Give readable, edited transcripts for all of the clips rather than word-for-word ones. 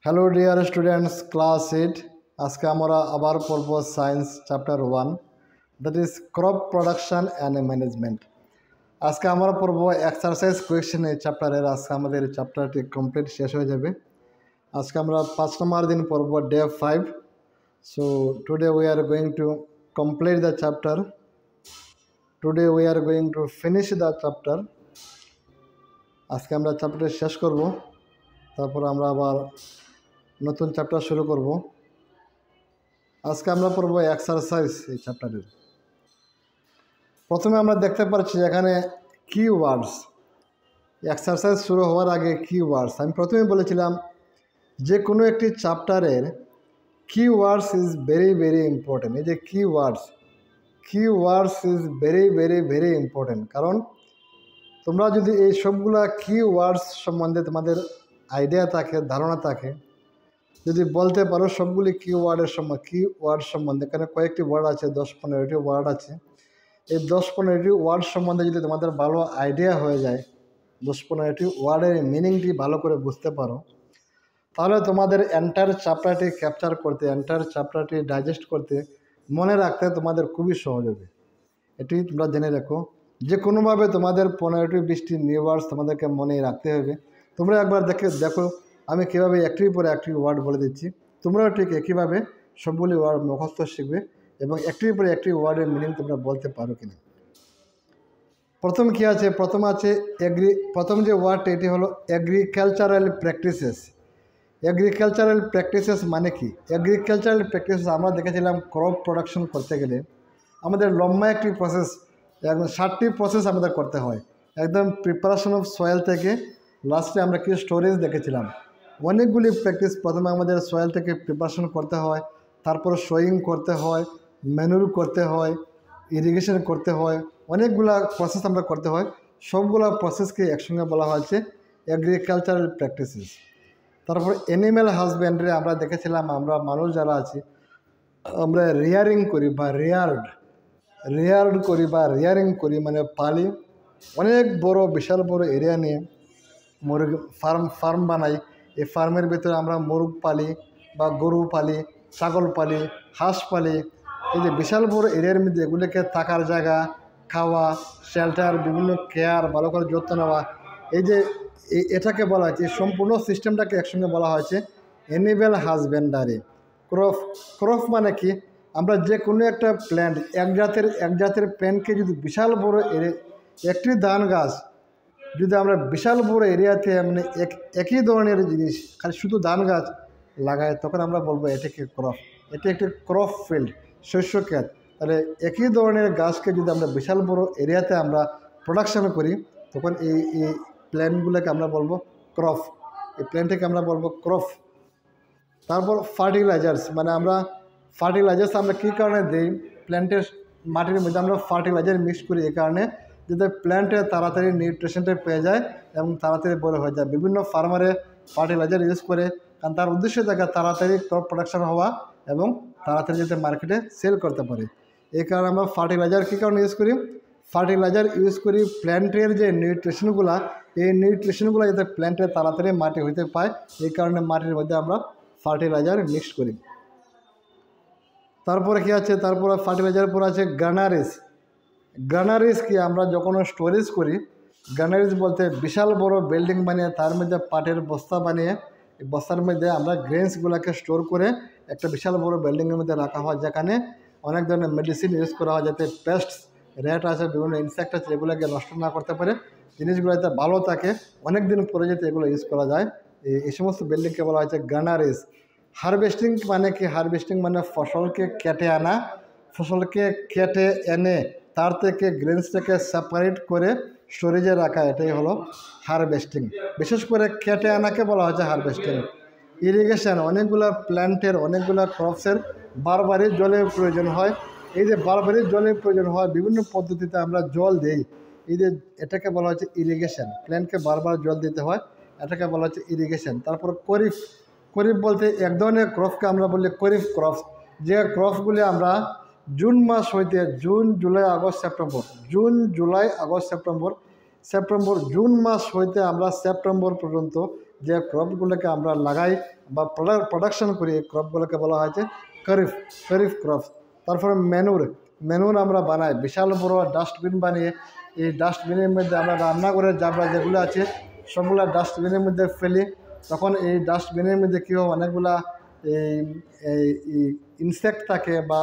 Hello dear students, class 8 আজকে আমরা আবার পড়ব science chapter 1, that is crop production and management. আজকে আমরা পড়ব এক্সারসাইজ কোয়েশ্চেন এই চ্যাপ্টারের। আজকে আমাদের চ্যাপ্টারটি কমপ্লিট শেষ হয়ে যাবে। আজকে আমরা 5 নম্বর দিন পড়ব, day 5। So today we are going to complete the chapter. Today we are going to finish the chapter. আজকে আমরা চ্যাপ্টারটি শেষ করব, তারপর আমরা আবার নতুন চ্যাপ্টার শুরু করব। আজকে আমরা পড়ব এক্সারসাইজ এই চ্যাপ্টারের। প্রথমে আমরা দেখতে পাচ্ছি এখানে কিওয়ার্ডস। এক্সারসাইজ শুরু হওয়ার আগে কিওয়ার্ডস আমি প্রথমে বলেছিলাম যে কোনো একটি চ্যাপ্টারের keywords is very very important. এই যে keywords is very very very important, কারণ তোমরা যদি এই সবগুলা কিওয়ার্ডস সম্বন্ধে তোমাদের আইডিয়া থাকে, ধারণা থাকে, যদি বলতে পারো সবগুলি কিওয়ার্ড সম্বন্ধে, এখানে কয়েকটি ওয়ার্ড আছে, 10-15টি ওয়ার্ড আছে। এই 10-15টি ওয়ার্ড সম্বন্ধে যদি তোমাদের ভালো আইডিয়া হয়ে যায়, 10-15টি ওয়ার্ডের মিনিংটি ভালো করে বুঝতে পারো, তাহলে তোমাদের এন্টায়ার চ্যাপ্টারটি ক্যাপচার করতে, এন্টায়ার চ্যাপ্টারটি ডাইজেস্ট করতে, মনে রাখতে তোমাদের খুবই সহজ হবে। এটি তোমরা জেনে রাখো, যে কোনোভাবে তোমাদের 15-20টি নিউ ওয়ার্ডস তোমাদেরকে মনে রাখতে হবে। তোমরা একবার দেখো আমি কীভাবে একটির পরে একটি ওয়ার্ড বলে দিচ্ছি, তোমরাও ঠিক একইভাবে সবগুলি ওয়ার্ড মুখস্থ শিখবে এবং একটির পরে একটি ওয়ার্ডের মিনিং তোমরা বলতে পারো কিনা। প্রথম কি আছে? প্রথম যে ওয়ার্ডটা এটি হলো এগ্রিকালচারাল প্র্যাকটিসেস। এগ্রিকালচারাল প্র্যাকটিসেস মানে কি? এগ্রিকালচারাল প্র্যাকটিসেস আমরা দেখেছিলাম ক্রপ প্রোডাকশন করতে গেলে আমাদের লম্বা একটি প্রসেস, একদম 7টি প্রসেস আমাদের করতে হয়। একদম প্রিপারেশন অফ সয়েল থেকে লাস্টে আমরা কি স্টোরেজ দেখেছিলাম। অনেকগুলি প্র্যাকটিস, প্রথমে আমাদের সয়েল থেকে প্রিপারেশন করতে হয়, তারপর সোয়িং করতে হয়, ম্যানুর করতে হয়, ইরিগেশন করতে হয়, অনেকগুলা প্রসেস আমরা করতে হয়। সবগুলা প্রসেসকে একসঙ্গে বলা হয়েছে এগ্রিকালচারাল প্র্যাকটিসেস। তারপর অ্যানিম্যাল হাজব্যান্ডারি আমরা দেখেছিলাম, আমরা মানুষ যারা আছি আমরা রিয়ারিং করি বা রিয়ারিং করি মানে পালি। অনেক বড় বিশাল বড় এরিয়া নিয়ে মুরগি ফার্ম বানাই। এই ফার্মের ভিতরে আমরা মুরগ পালি বা গরু পালি, ছাগল পালি, হাঁস পালি। এই যে বিশাল বড় এরিয়ার মধ্যে এগুলোকে থাকার জায়গা, খাওয়া, শেল্টার, বিভিন্ন কেয়ার, ভালো করে যত্ন নেওয়া, এই যে এটাকে বলা হয়েছে, সম্পূর্ণ সিস্টেমটাকে একসঙ্গে বলা হয়েছে অ্যানিম্যাল হাজব্যান্ডারি। ক্রপ মানে কি? আমরা যে কোনো একটা প্ল্যান্ট, এক জাতের প্ল্যান্টকে যদি বিশাল বড় একটি ধান গাছ যদি আমরা বিশাল বড় এরিয়াতে মানে একই ধরনের জিনিস খালি শুধু ধান গাছ লাগাই, তখন আমরা বলবো এটাকে ক্রপ। এটি একটি ক্রপ ফিল্ড, শস্য ক্ষেত। তাহলে একই ধরনের গাছকে যদি আমরা বিশাল বড় এরিয়াতে আমরা প্রোডাকশন করি, তখন এই প্ল্যান্টগুলোকে আমরা বলবো ক্রপ। এই প্ল্যান্টটাকে আমরা বলবো ক্রপ। তারপর ফার্টিলাইজার্স মানে আমরা কী কারণে দিই? প্ল্যান্টের মাটির মধ্যে আমরা ফার্টিলাইজার মিক্স করি এই কারণে, যাতে প্ল্যান্টে তাড়াতাড়ি নিউট্রিশনটা পেয়ে যায় এবং তাড়াতাড়ি বড় হয়ে যায়। বিভিন্ন ফার্মারে ফার্টিলাইজার ইউজ করে, কারণ তার উদ্দেশ্য থাকে তাড়াতাড়ি ক্রপ প্রোডাকশন হওয়া এবং তাড়াতাড়ি যাতে মার্কেটে সেল করতে পারে। এই কারণে আমরা ফার্টিলাইজার কী কারণে ইউজ করি? ফার্টিলাইজার ইউজ করি প্ল্যান্টের যে নিউট্রিশনগুলো, এই নিউট্রিশনগুলো যাতে প্ল্যান্টে তাড়াতাড়ি মাটি হইতে পায়, এই কারণে মাটির মধ্যে আমরা ফার্টিলাইজার মিক্স করি। তারপরে কি আছে? তারপরে ফার্টিলাইজার পর আছে গ্রানারিস কি? আমরা যখন স্টোরেজ করি, গ্রানারিস বলতে বিশাল বড় বিল্ডিং বানিয়ে তার মধ্যে পাটের বস্তা বানিয়ে, এই বস্তার মধ্যে আমরা গ্রেনসগুলোকে স্টোর করে একটা বিশাল বড় বিল্ডিংয়ের মধ্যে রাখা হয়, যেখানে অনেক ধরনের মেডিসিন ইউজ করা হয় যাতে পেস্টস, র্যাট আছে, বিভিন্ন ইনসেক্ট আছে, এগুলোকে নষ্ট না করতে পারে, জিনিসগুলো যাতে ভালো থাকে, অনেক দিন পরে যাতে এগুলো ইউজ করা যায়। এই সমস্ত বিল্ডিংকে বলা হয়েছে গ্রানারিস। হারভেস্টিং মানে কি? হারভেস্টিং মানে ফসলকে কেটে এনে তার থেকে গ্রেনসটাকে সেপারেট করে স্টোরেজে রাখা, এটাই হলো হারভেস্টিং। বিশেষ করে কেটে আনাকে বলা হয়েছে হারভেস্টিং। ইরিগেশন, অনেকগুলো প্ল্যান্টের, অনেকগুলো ক্রপসের বারবারই জলের প্রয়োজন হয়। এই যে বারবারই জলের প্রয়োজন হয়, বিভিন্ন পদ্ধতিতে আমরা জল দিই, এই যে এটাকে বলা হচ্ছে ইরিগেশন। প্ল্যান্টকে বারবার জল দিতে হয়, এটাকে বলা হচ্ছে ইরিগেশন। তারপর খরিফ বলতে এক ধরনের ক্রপকে আমরা বলি খরিফ ক্রপস, যে ক্রপসগুলি আমরা জুন মাস হইতে June July August September June মাস হইতে আমরা সেপ্টেম্বর পর্যন্ত যে ক্রপগুলোকে আমরা লাগাই, বা প্রোডাকশন করি, এই ক্রপগুলোকে বলা হয়েছে খরিফ ক্রপস। তারপরে ম্যানুর আমরা বানাই, বিশাল বড় ডাস্টবিন বানিয়ে এই ডাস্টবিনের মধ্যে আমরা রান্নাঘরের জাবরা যেগুলো আছে সবগুলা ডাস্টবিনের মধ্যে ফেলি। তখন এই ডাস্টবিনের মধ্যে কী হয়, অনেকগুলা এই ইনসেক্ট থাকে বা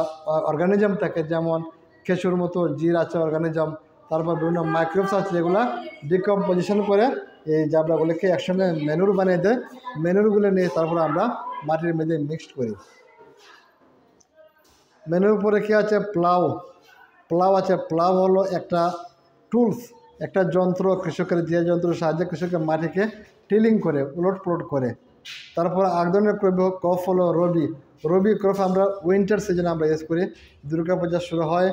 অর্গানিজম থাকে, যেমন কেঁচুর মতো জির আছে অর্গানিজম, তারপর বিভিন্ন মাইক্রোবস আছে যেগুলো ডিকম্পোজিশন করে এই জাবরাগুলোকে একসঙ্গে ম্যানুর বানিয়ে দেয়। ম্যানুরগুলো নিয়ে তারপরে আমরা মাটির মধ্যে মিক্সড করি। ম্যানুর পরে কী আছে, প্লাউ আছে। প্লাউ হলো একটা টুলস, একটা যন্ত্র, কৃষকের যে যন্ত্রের সাহায্যে কৃষকের মাটিকে টিলিং করে, উলট পুলট করে। তারপর এক ধরনের ক্রপ হলো রবি ক্রপ। আমরা উইন্টার সিজনে আমরা ইউজ করি। দুর্গাপূজা শুরু হয়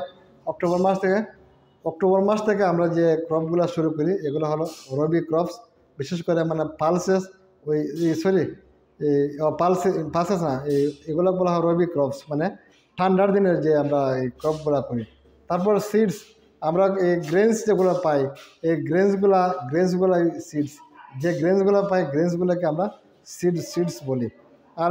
অক্টোবর মাস থেকে আমরা যে ক্রপগুলো শুরু করি এগুলো হলো রবি ক্রপস। বিশেষ করে মানে পালসেস পালসেস না, এগুলো বলা হয় রবি ক্রপস, মানে ঠান্ডার দিনের যে আমরা এই ক্রপগুলো করি। তারপর সিডস, আমরা এই গ্রেনস যেগুলো পাই, এই গ্রেনসগুলা সিডস, যে গ্রেনসগুলো পাই গ্রেনসগুলোকে আমরা সিডস বলি। আর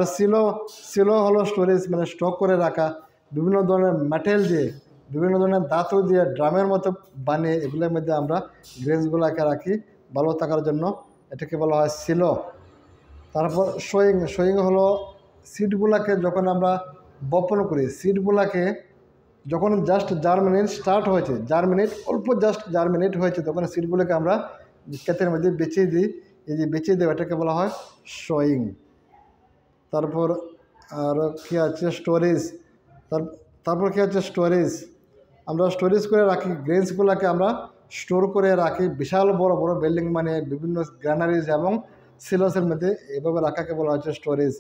সিলো হলো স্টোরেজ, মানে স্টক করে রাখা। বিভিন্ন ধরনের মেটেল দিয়ে, বিভিন্ন ধরনের ধাতু দিয়ে ড্রামের মতো বানিয়ে এগুলোর মধ্যে আমরা গ্রেনসগুলোকে রাখি ভালো থাকার জন্য, এটাকে বলা হয় সিলো। তারপর শোয়িং হলো সিডগুলোকে যখন আমরা বপন করি, সিডগুলোকে যখন জাস্ট জার্মিনেট হয়েছে তখন সিডগুলোকে আমরা ক্ষেতের মধ্যে বেঁচে দিই। এই যে বেঁচে দেওয়া এটাকে বলা হয় শোয়িং। তারপর আর কী আছে, স্টোরেজ। আমরা স্টোরেজ করে রাখি গ্রেনসগুলোকে, আমরা স্টোর করে রাখি বিশাল বড় বড় বিল্ডিং, মানে বিভিন্ন গ্র্যানারিজ এবং সিলসের মধ্যে এভাবে রাখাকে বলা হচ্ছে স্টোরেজ।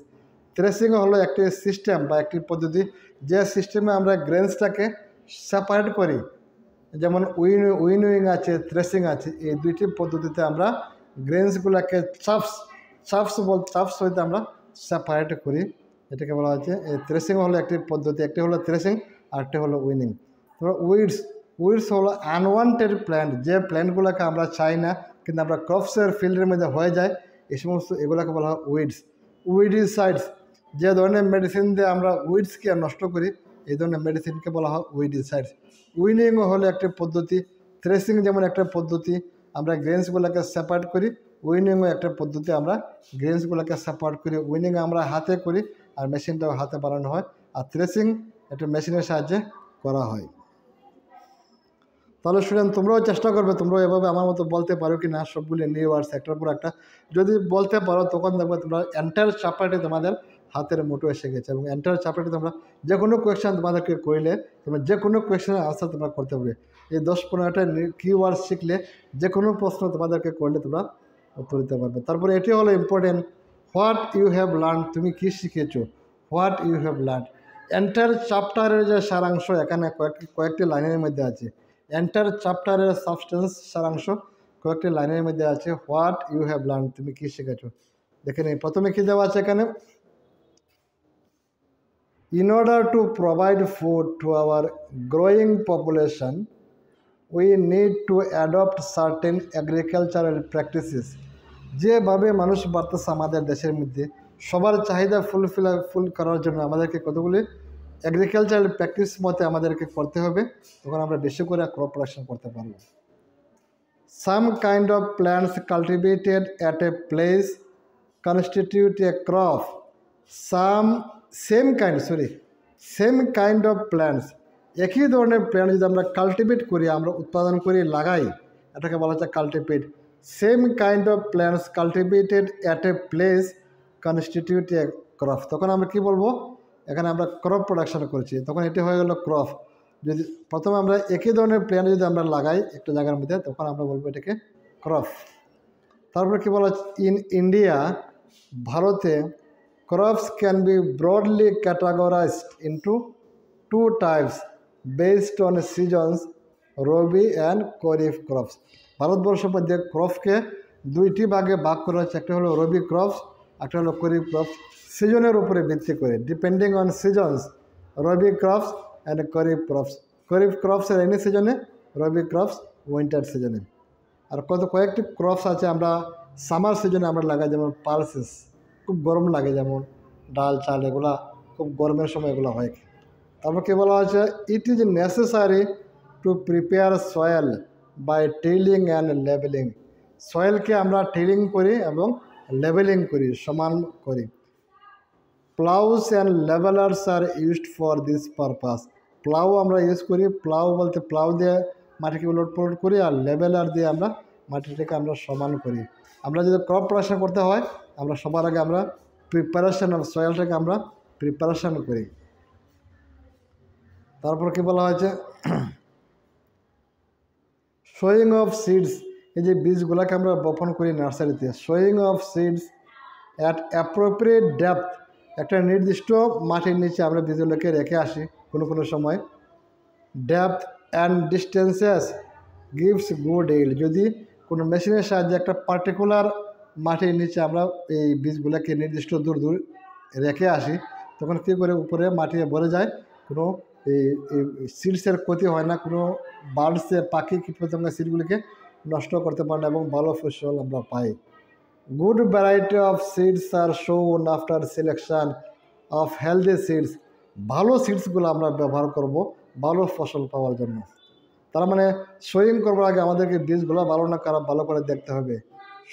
থ্রেসিং হলো একটি সিস্টেম বা একটি পদ্ধতি, যে সিস্টেমে আমরা গ্রেনসটাকে সেপারেট করি, যেমন উইনোয়িং আছে, থ্রেসিং আছে। এই দুইটি পদ্ধতিতে আমরা গ্রেনসগুলোকে চাপস হইতে আমরা সেপারেট করি, এটাকে বলা হচ্ছে থ্রেসিং। হলো একটি পদ্ধতি, একটি হলো থ্রেসিং আর একটি হলো উইনিং। তারপর উইডস হলো আনওয়ান্টেড প্ল্যান্ট, যে প্ল্যান্টগুলোকে আমরা চাই না কিন্তু আমরা ক্রপসের ফিল্ডের মধ্যে হয়ে যায়, এই সমস্ত এগুলোকে বলা হয় উইডিসাইডস। যে ধরনের মেডিসিন দিয়ে আমরা উইডসকে নষ্ট করি এই ধরনের মেডিসিনকে বলা হয় উইডিসাইডস। উইনিংও হলো একটি পদ্ধতি, থ্রেসিং যেমন একটা পদ্ধতি, আমরা গ্রেনসগুলোকে সেপারেট করি। উইনিংও একটা পদ্ধতি, আমরা গ্রেনসগুলোকে সেপারেট করি। উইনিং আমরা হাতে করি আর মেশিনটাও হাতে বানানো হয়, আর থ্রেসিং একটা মেশিনের সাহায্যে করা হয়। তাহলে স্টুডেন্ট তোমরাও চেষ্টা করবে, তোমরাও এভাবে আমার মতো বলতে পারো কি না সবগুলি নিউ ওয়ার্ডস একটার পর একটা। যদি বলতে পারো তখন দেখবে তোমরা এন্টায়ার চ্যাপ্টারটি তোমাদের হাতের মুঠো এসে গেছে, এবং এন্টায়ার চ্যাপ্টারটি তোমরা যে কোনো কোয়েশ্চেন তোমাদেরকে করলে তোমরা যে কোনো কোয়েশ্চেনের আনসার তোমরা করতে পারবে। এই 10-15টা কিওয়ার্ড শিখলে যে কোনো প্রশ্ন তোমাদেরকে করলে তোমরা উত্তর দিতে পারবে। তারপরে এটি হলো important, what you have learn, তুমি কী শিখেছো, what you have learn. Entire চ্যাপ্টারের যে সারাংশ এখানে কয়েকটি লাইনের মধ্যে আছে। এন্টার চ্যাপ্টারের সাবস্টেন্স সারাংশ কয়েকটি লাইনের মধ্যে আছে। হোয়াট ইউ হ্যাভ লার্ন, তুমি কী শিখেছো। দেখে নিই প্রথমে কী দেওয়া আছে এখানে, in order to provide food to our growing population we need to adopt certain agricultural practices। যেভাবে মানুষ বাড়তেছে আমাদের দেশের মধ্যে, সবার চাহিদা ফুল করার জন্য আমাদেরকে কতগুলি এগ্রিকালচারাল প্র্যাকটিস মতে আমাদেরকে করতে হবে, তখন আমরা বেশি করে ক্রপ প্রোডাকশন করতে পারবো। Some kind of plants cultivated at a place constitute a crop. Same kind of plants, একই ধরনের প্ল্যান্ট যদি আমরা কাল্টিভেট করি, আমরা উৎপাদন করি, লাগাই, এটাকে বলা হচ্ছে cultivate. Same kind of plants cultivated at a place constitute A crop. তখন আমরা কি বলবো, এখানে আমরা ক্রপ প্রোডাকশন করছি, তখন এটি হয়ে গেল ক্রপ। যদি প্রথমে আমরা একই ধরনের প্ল্যান্ট যদি আমরা লাগাই একটা জায়গার মধ্যে, তখন আমরা বলবো এটাকে ক্রপ। তারপরে কী বলা, ইন ইন্ডিয়া, ভারতে crops can be broadly categorized into two types based on seasons, rabi and kharif crops. ভারতবর্ষের মধ্যে ক্রপকে দুইটি ভাগে ভাগ করা হচ্ছে, একটা হলো রবি ক্রপস, একটা হলো খরিফ ক্রপস। সিজনের উপরে ভিত্তি করে, depending on seasons, rabi crops and kharif crops. Kharif crops rainy সিজনে, রবি ক্রপস উইন্টার সিজনে। আর কয়েকটি ক্রপস আছে আমরা সামার সিজনে আমরা লাগাই, যেমন পালসেস, খুব গরম লাগে, যেমন ডাল চাল এগুলা খুব গরমের সময় এগুলো হয়। তারপর কি বলা হয়েছে, it is necessary to prepare soil by tilling and লেবেলিং। সয়েলকে আমরা টিলিং করি এবং লেবেলিং করি, সমান করি। Ploughs and levellers are used for this purpose. Plough আমরা ইউজ করি, প্লাউ বলতে প্লাউ দিয়ে মাটিকে উলট পালট করি, আর লেভেলার দিয়ে আমরা মাটিটাকে আমরা সমান করি। আমরা যদি ক্রপ প্রোডাকশন করতে হয়, আমরা সবার আগে আমরা প্রিপারেশন অফ সয়েলটাকে আমরা প্রিপারেশন করি। তারপর কি বলা হয়েছে, শোয়িং অফ সিডস, এই যে বীজগুলোকে আমরা বপন করি নার্সারিতে। Showing off seeds at appropriate depth, একটা নির্দিষ্ট মাটির নিচে আমরা বীজগুলোকে রেখে আসি কোনো সময়। Depth and distances gives good yield, যদি কোনো মেশিনের সাহায্যে একটা পার্টিকুলার মাটির নিচে আমরা এই বীজগুলোকে নির্দিষ্ট দূর রেখে আসি, তখন কী করে উপরে মাটি ভরে যায়, কোনো এই সিডসের ক্ষতি হয় না, কোনো বার্ডসে পাখি কীটপতঙ্গ সিডগুলিকে নষ্ট করতে পারে না এবং ভালো ফসল আমরা পাই। গুড ভ্যারাইটি অফ সিডস আর শোন after selection of healthy seeds, ভালো সিডসগুলো আমরা ব্যবহার করব ভালো ফসল পাওয়ার জন্য। তার মানে শোয়িং করবার আগে আমাদেরকে বীজগুলো ভালো না খারাপ ভালো করে দেখতে হবে।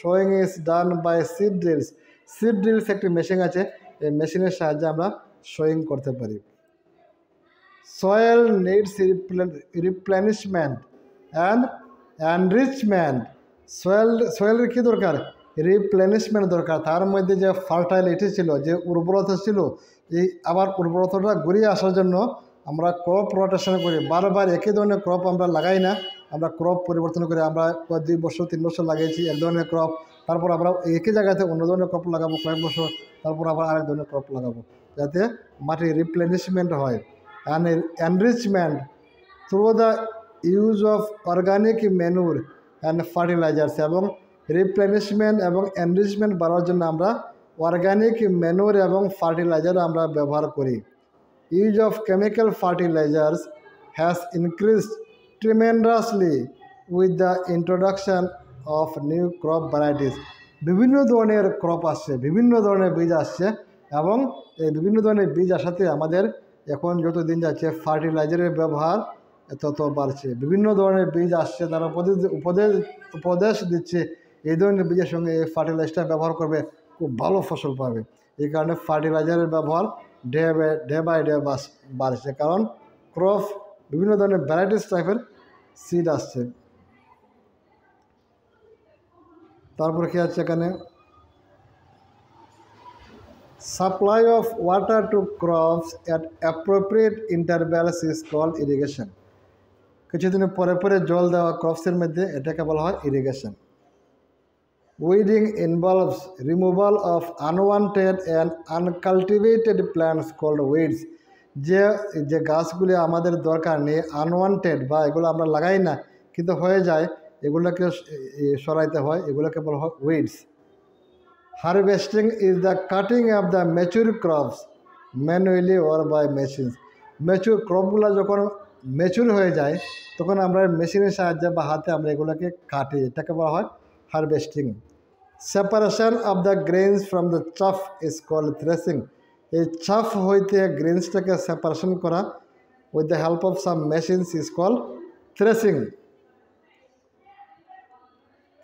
Sowing is done by seed drills. Seed drills একটি মেশিন আছে, এই মেশিনের সাহায্যে আমরা শোয়িং করতে পারি। Soil needs replenishment and enrichment. সয়েলের কী দরকার, রিপ্লেনিশমেন্ট দরকার। তার মধ্যে যে ফার্টাইলিটি ছিল, যে উর্বরতা ছিল, এই আবার উর্বরতাটা ঘুরিয়ে আসার জন্য আমরা ক্রপ রোটেশন করি। বারবার একই ধরনের ক্রপ আমরা লাগাই না, আমরা ক্রপ পরিবর্তন করে, আমরা 2 বছর 3 বছর লাগাইছি এক ধরনের ক্রপ, তারপর আমরা একই জায়গাতে অন্য ধরনের ক্রপ লাগাবো কয়েক বছর, তারপর আবার আরেক ধরনের ক্রপ লাগাবো, যাতে মাটির রিপ্লেনিশমেন্ট হয়। And enrichment through the use of organic ম্যানুর and fertilisers, এবং রিপ্লেনিশমেন্ট এবং এনরিচমেন্ট বাড়ার জন্য আমরা অর্গানিক ম্যানুর এবং ফার্টিলাইজার আমরা ব্যবহার করি। Use of chemical fertilisers has increased tremendously with the introduction of new crop varieties. বিভিন্ন ধরনের ক্রপ আসছে, বিভিন্ন ধরনের বীজ আসছে, এবং এই বিভিন্ন ধরনের বীজ আসাতে আমাদের এখন যত দিন যাচ্ছে ফার্টিলাইজারের ব্যবহার তত বাড়ছে। বিভিন্ন ধরনের বীজ আসছে, তারা উপদেশ দিচ্ছে এই ধরনের বীজের সঙ্গে এই ফার্টিলাইজারটা ব্যবহার করবে, খুব ভালো ফসল পাবে। এই কারণে ফার্টিলাইজারের ব্যবহার ডে বাই ডে বাড়ছে, কারণ ক্রপ বিভিন্ন ধরনের ভ্যারাইটিস টাইপের সিড আসছে। তারপর কি আছে এখানে, supply of water to crops at appropriate intervals is called irrigation. কিছুদিন পরে পরে জল দেওয়া ক্রপসের মধ্যে, এটাকে বলা হয় irrigation. Weeding involves removal of unwanted and uncultivated plants called weeds. যে গাছগুলি আমাদের দরকার নেই, আনওয়ান্টেড বা এগুলো আমরা লাগাই না কিন্তু হয়ে যায়, এগুলোকে সরাইতে হয়, এগুলোকে বলা হয় weeds. Harvesting is the cutting of the mature crops manually or by machines. Mature ক্রপগুলো যখন ম্যাচুর হয়ে যায় তখন আমরা মেশিনের সাহায্যে বা হাতে আমরা এগুলোকে কাটি, এটাকে বলা হয় harvesting. Separation of the grains from the chaff is called threshing. এই চাফ হইতে গ্রেনসটাকে সেপারেশন করা with the help of some machines is called threshing.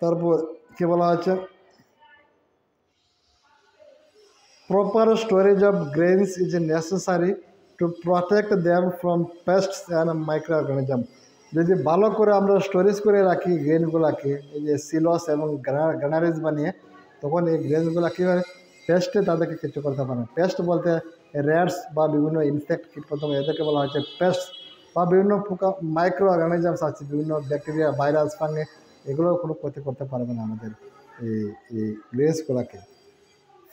তারপর কি বলা হচ্ছে, proper storage of grains is necessary to protect them from pests and microorganisms. যদি ভালো করে আমরা স্টোরেজ করে রাখি গ্রেনগুলোকে, এই যে সিলস এবং গ্রানারিজ বানিয়ে, তখন এই গ্রেনগুলো কী হয়, পেস্টে তাদেরকে কিছু করতে পারে না। পেস্ট বলতে র্যাটস বা বিভিন্ন ইনসেক্ট কীটপতঙ্গ, এদেরকে বলা হচ্ছে পেস্ট, বা বিভিন্ন পোকা মাইক্রো অর্গানিজমস আছে, বিভিন্ন ব্যাকটেরিয়া ভাইরাস ফাঙ্গে, এগুলো কোনো ক্ষতি করতে পারবে না আমাদের এই গ্রেনসগুলোকে।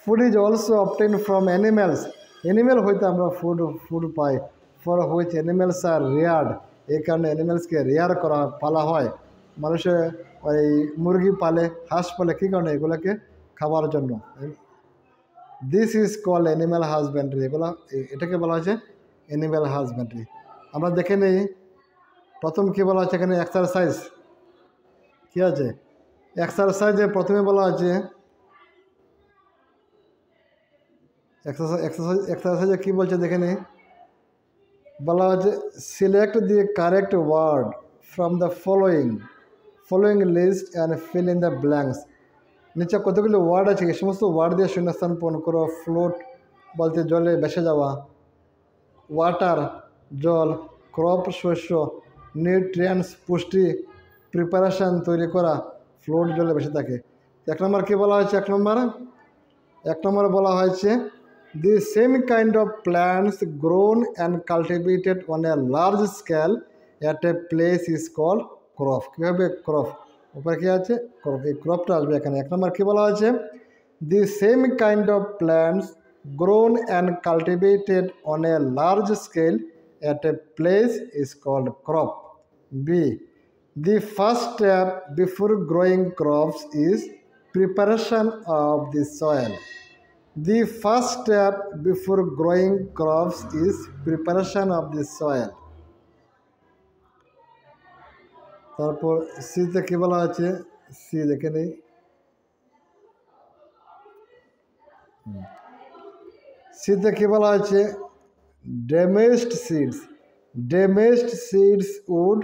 Food is also obtained from animals. Animal হইতে আমরা ফুড পাই, for which animals are reared. এই কারণে অ্যানিমেলসকে রেয়ার করা পালা হয়। মানুষে ওই মুরগি পালে, হাঁস পালে, কী কারণে, এগুলোকে খাবার জন্য। This is called animal husbandry. এটাকে বলা হচ্ছে অ্যানিম্যাল হাজব্যান্ডারি। আমরা দেখে নিই প্রথম কী বলা হচ্ছে এখানে, এক্সারসাইজ। কী আছে এক্সারসাইজে প্রথমে বলা আছে এক্সারসাইজে কী বলছে দেখে নিই। বলা হচ্ছে select the correct word from the following list and fill in the blanks. নিচে কতগুলো ওয়ার্ড আছে, এই সমস্ত ওয়ার্ড দিয়ে শূন্যস্থান পূরণ করো। ফ্লোট বলতে জলে ভেসে যাওয়া, ওয়াটার জল, ক্রপ শস্য, নিউট্রিয়েন্টস পুষ্টি, প্রিপারেশান তৈরি করা, ফ্লোট জলে ভেসে থাকে। 1 নম্বর কী বলা হয়েছে? 1 নম্বরে বলা হয়েছে the same kind of plants grown and cultivated on a large scale at a place is called crop. কীভাবে ক্রপ? উপরে কী আছে? ক্রপ। এই ক্রপটা আসবে এখানে। 1 নম্বর কী বলা হয়েছে? The same kind of plants grown and cultivated on a large scale at a place is called crop. B. The first step before growing crops is preparation of the soil. The first step before growing crops is preparation of the soil. তারপর সিতে কী বলা আছে? C দেখে নেই। সিতে কী বলা হয়েছে? Damaged seeds would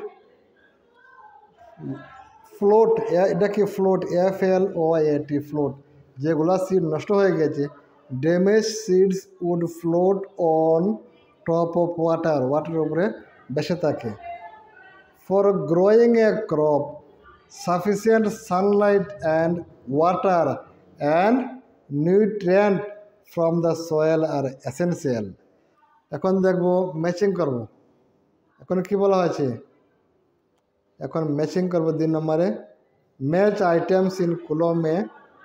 float. এটা কি ফ্লোট? FLOAT float. যেগুলা সিড নষ্ট হয়ে গেছে, damage seeds would float on top of ওয়াটারের উপরে বেসে থাকে। For growing a crop sufficient sunlight and water and nutrient from the soil are essential. এখন দেখব ম্যাচিং করব। এখন কি বলা হয়েছে? এখন ম্যাচিং করব 2 নম্বরে। Match items in column A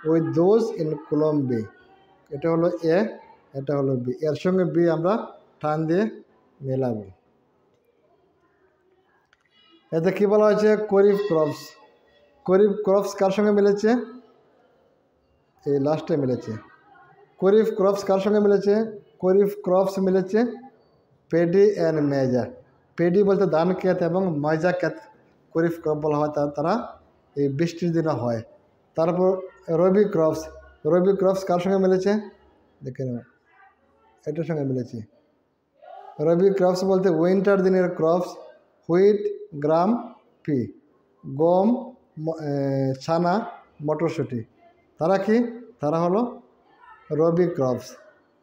with those in column B. এটা হলো এ, এটা হলো বি। এর সঙ্গে বি আমরা টান দিয়ে মেলাবো। এতে কী বলা হয়েছে? খরিফ ক্রপস কার সঙ্গে মিলেছে? এই লাস্টে মিলেছে। খরিফ ক্রপস কার সঙ্গে মিলেছে? খরিফ ক্রপস মিলেছে পেডি অ্যান্ড মেজা। পেডি বলতে ধান ক্ষেত এবং ময়জা ক্ষেত খরিফ ক্রপ বলা হয়, তারা এই বৃষ্টির দিনে হয়। তারপর রবি ক্রপস কার সঙ্গে মিলেছে? দেখে নেব, এটার সঙ্গে মিলেছে। রবি ক্রপস বলতে উইন্টার দিনের ক্রপস, হুইট, গ্রাম, পি, গম, ছানা, মটরশুঁটি, তারা কি? তারা হলো রবি ক্রপস।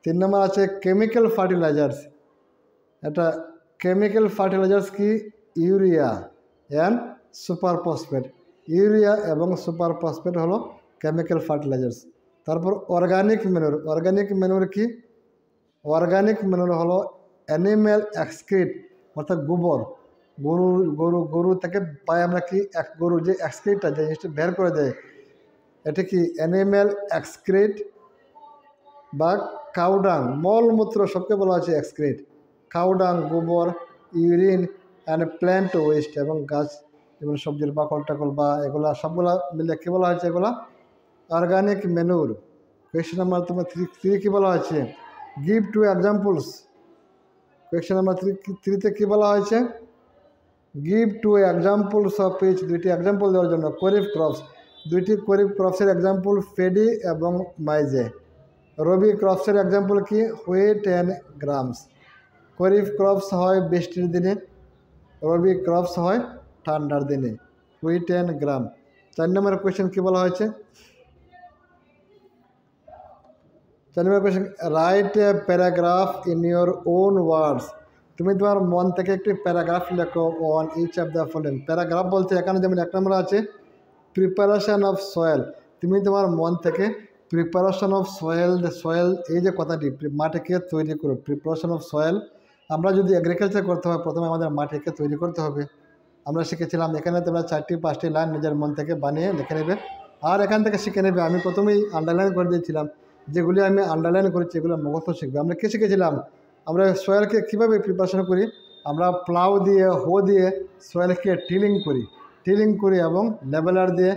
3 নম্বর আছে কেমিক্যাল ফার্টিলাইজার্স। এটা কেমিক্যাল ফার্টিলাইজার্স কি? Urea and super phosphate. Urea এবং সুপার ফসফেট হলো কেমিক্যাল ফার্টিলাইজার্স। তারপর অর্গানিক ম্যানুর কি? অর্গানিক ম্যানুর হলো অ্যানিম্যাল এক্সক্রিট, অর্থাৎ গোবর। গরু থেকে পাই আমরা কি? গরুর যে এক্সক্রিটটা, যে জিনিসটা বের করে দেয়, এটা কি? অ্যানিম্যাল এক্সক্রিট বা কাউডাং, মলমূত্র সবকে বলা হচ্ছে এক্সক্রিট। কাউডাং, গোবর, ইউরিন অ্যান্ড প্ল্যান্ট ওয়েস্ট, এবং গাছ যেমন সবজির বাকল টাকল বা এগুলা সবগুলা মিলে কী বলা হয়েছে? এগুলা অর্গানিক ম্যানুর। কোয়েশ্চেন নাম্বার তোমার 3 কী বলা হয়েছে? Give 2 examples. কোয়েশ্চেন নাম্বার 3তে কী বলা হয়েছে? Give 2 examples of each. 2টি এক্সাম্পল দেওয়ার জন্য। খরিফ ক্রপস, 2টি খরিফ ক্রপসের এক্সাম্পল পেডি এবং মাইজে। রবি ক্রপসের এক্সাম্পল কি? Wheat and grams. Kharif crops হয় বৃষ্টির দিনে, রবি ক্রপস হয় ঠান্ডার দিনে, wheat and gram. 4 number question কী বলা হয়েছে? 4 number question, write a paragraph in your own words. তুমি তোমার মন থেকে একটি প্যারাগ্রাফ লেখো on each of the following. Paragraph বলতে এখানে যেমন 1 নম্বর আছে প্রিপারেশন অফ সয়েল। তুমি তোমার মন থেকে প্রিপারেশন অফ সয়েল, এই যে কথাটি, মাটিকে তৈরি করো। প্রিপারেশন অফ সয়েল, আমরা যদি এগ্রিকালচার করতে হয় প্রথমে আমাদের মাটিকে তৈরি করতে হবে। আমরা শিখেছিলাম, এখানে তোমরা 4টি-5টি লাইন নিজের মন থেকে বানিয়ে লিখে নেবে, আর এখান থেকে শিখে নেবে। আমি প্রথমেই আন্ডারলাইন করে দিয়েছিলাম, যেগুলি আমি আন্ডারলাইন করেছি এগুলো মুখস্থ শিখবে। আমরা কী শিখেছিলাম? আমরা সয়েলকে কীভাবে প্রিপারেশন করি? আমরা প্লাউ দিয়ে, হো দিয়ে সয়েলকে টিলিং করি এবং লেবেলার দিয়ে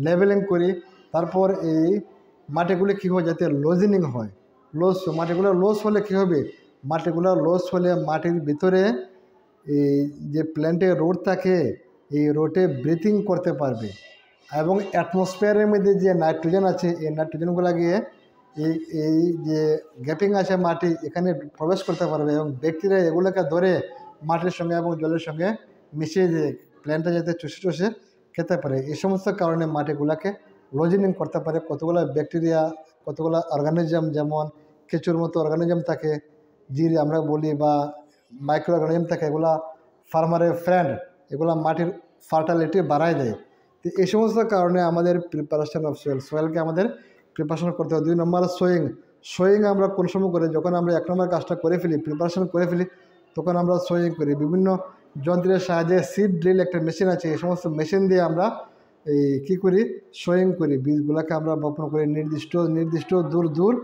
লেবেলিং করি। তারপর এই মাটিগুলো কী হয়? যাতে লোজিনিং হয়। মাটিগুলো লস হলে কী হবে? মাটিগুলো লস হলে মাটির ভিতরে এই যে প্ল্যান্টের রুট থাকে, এই রুটে ব্রিথিং করতে পারবে, এবং অ্যাটমসফিয়ারের মধ্যে যে নাইট্রোজেন আছে, এই নাইট্রোজেনগুলো গিয়ে এই এই যে গ্যাপিং আছে মাটি এখানে প্রবেশ করতে পারবে এবং ব্যাকটেরিয়া এগুলোকে ধরে মাটির সঙ্গে এবং জলের সঙ্গে মিশিয়ে দিয়ে প্ল্যান্টটা যাতে চুষে চুষে খেতে পারে। এই সমস্ত কারণে মাটিগুলোকে লজিনিং করতে পারে। কতগুলো ব্যাকটেরিয়া, কতগুলো অর্গানিজম, যেমন কেঁচুর মতো অর্গানিজম থাকে, জির আমরা বলি, বা মাইক্রো অর্গানিজম থাকে, এগুলা ফার্মারের ফ্রেন্ড, এগুলা মাটির ফার্টালিটি বাড়ায় দেয়। তো এই সমস্ত কারণে আমাদের প্রিপারেশন অফ সোয়েলকে আমাদের প্রিপারেশন করতে হবে। 2 নম্বর সোয়িং আমরা কোন সময় করি? যখন আমরা 1 নম্বর কাজটা করে ফেলি, প্রিপারেশন করে ফেলি, তখন আমরা সোয়িং করি বিভিন্ন যন্ত্রের সাহায্যে। সিড ড্রিল একটা মেশিন আছে, এই সমস্ত মেশিন দিয়ে আমরা কী করি? সোয়িং করি। বীজগুলোকে আমরা বপন করি নির্দিষ্ট দূর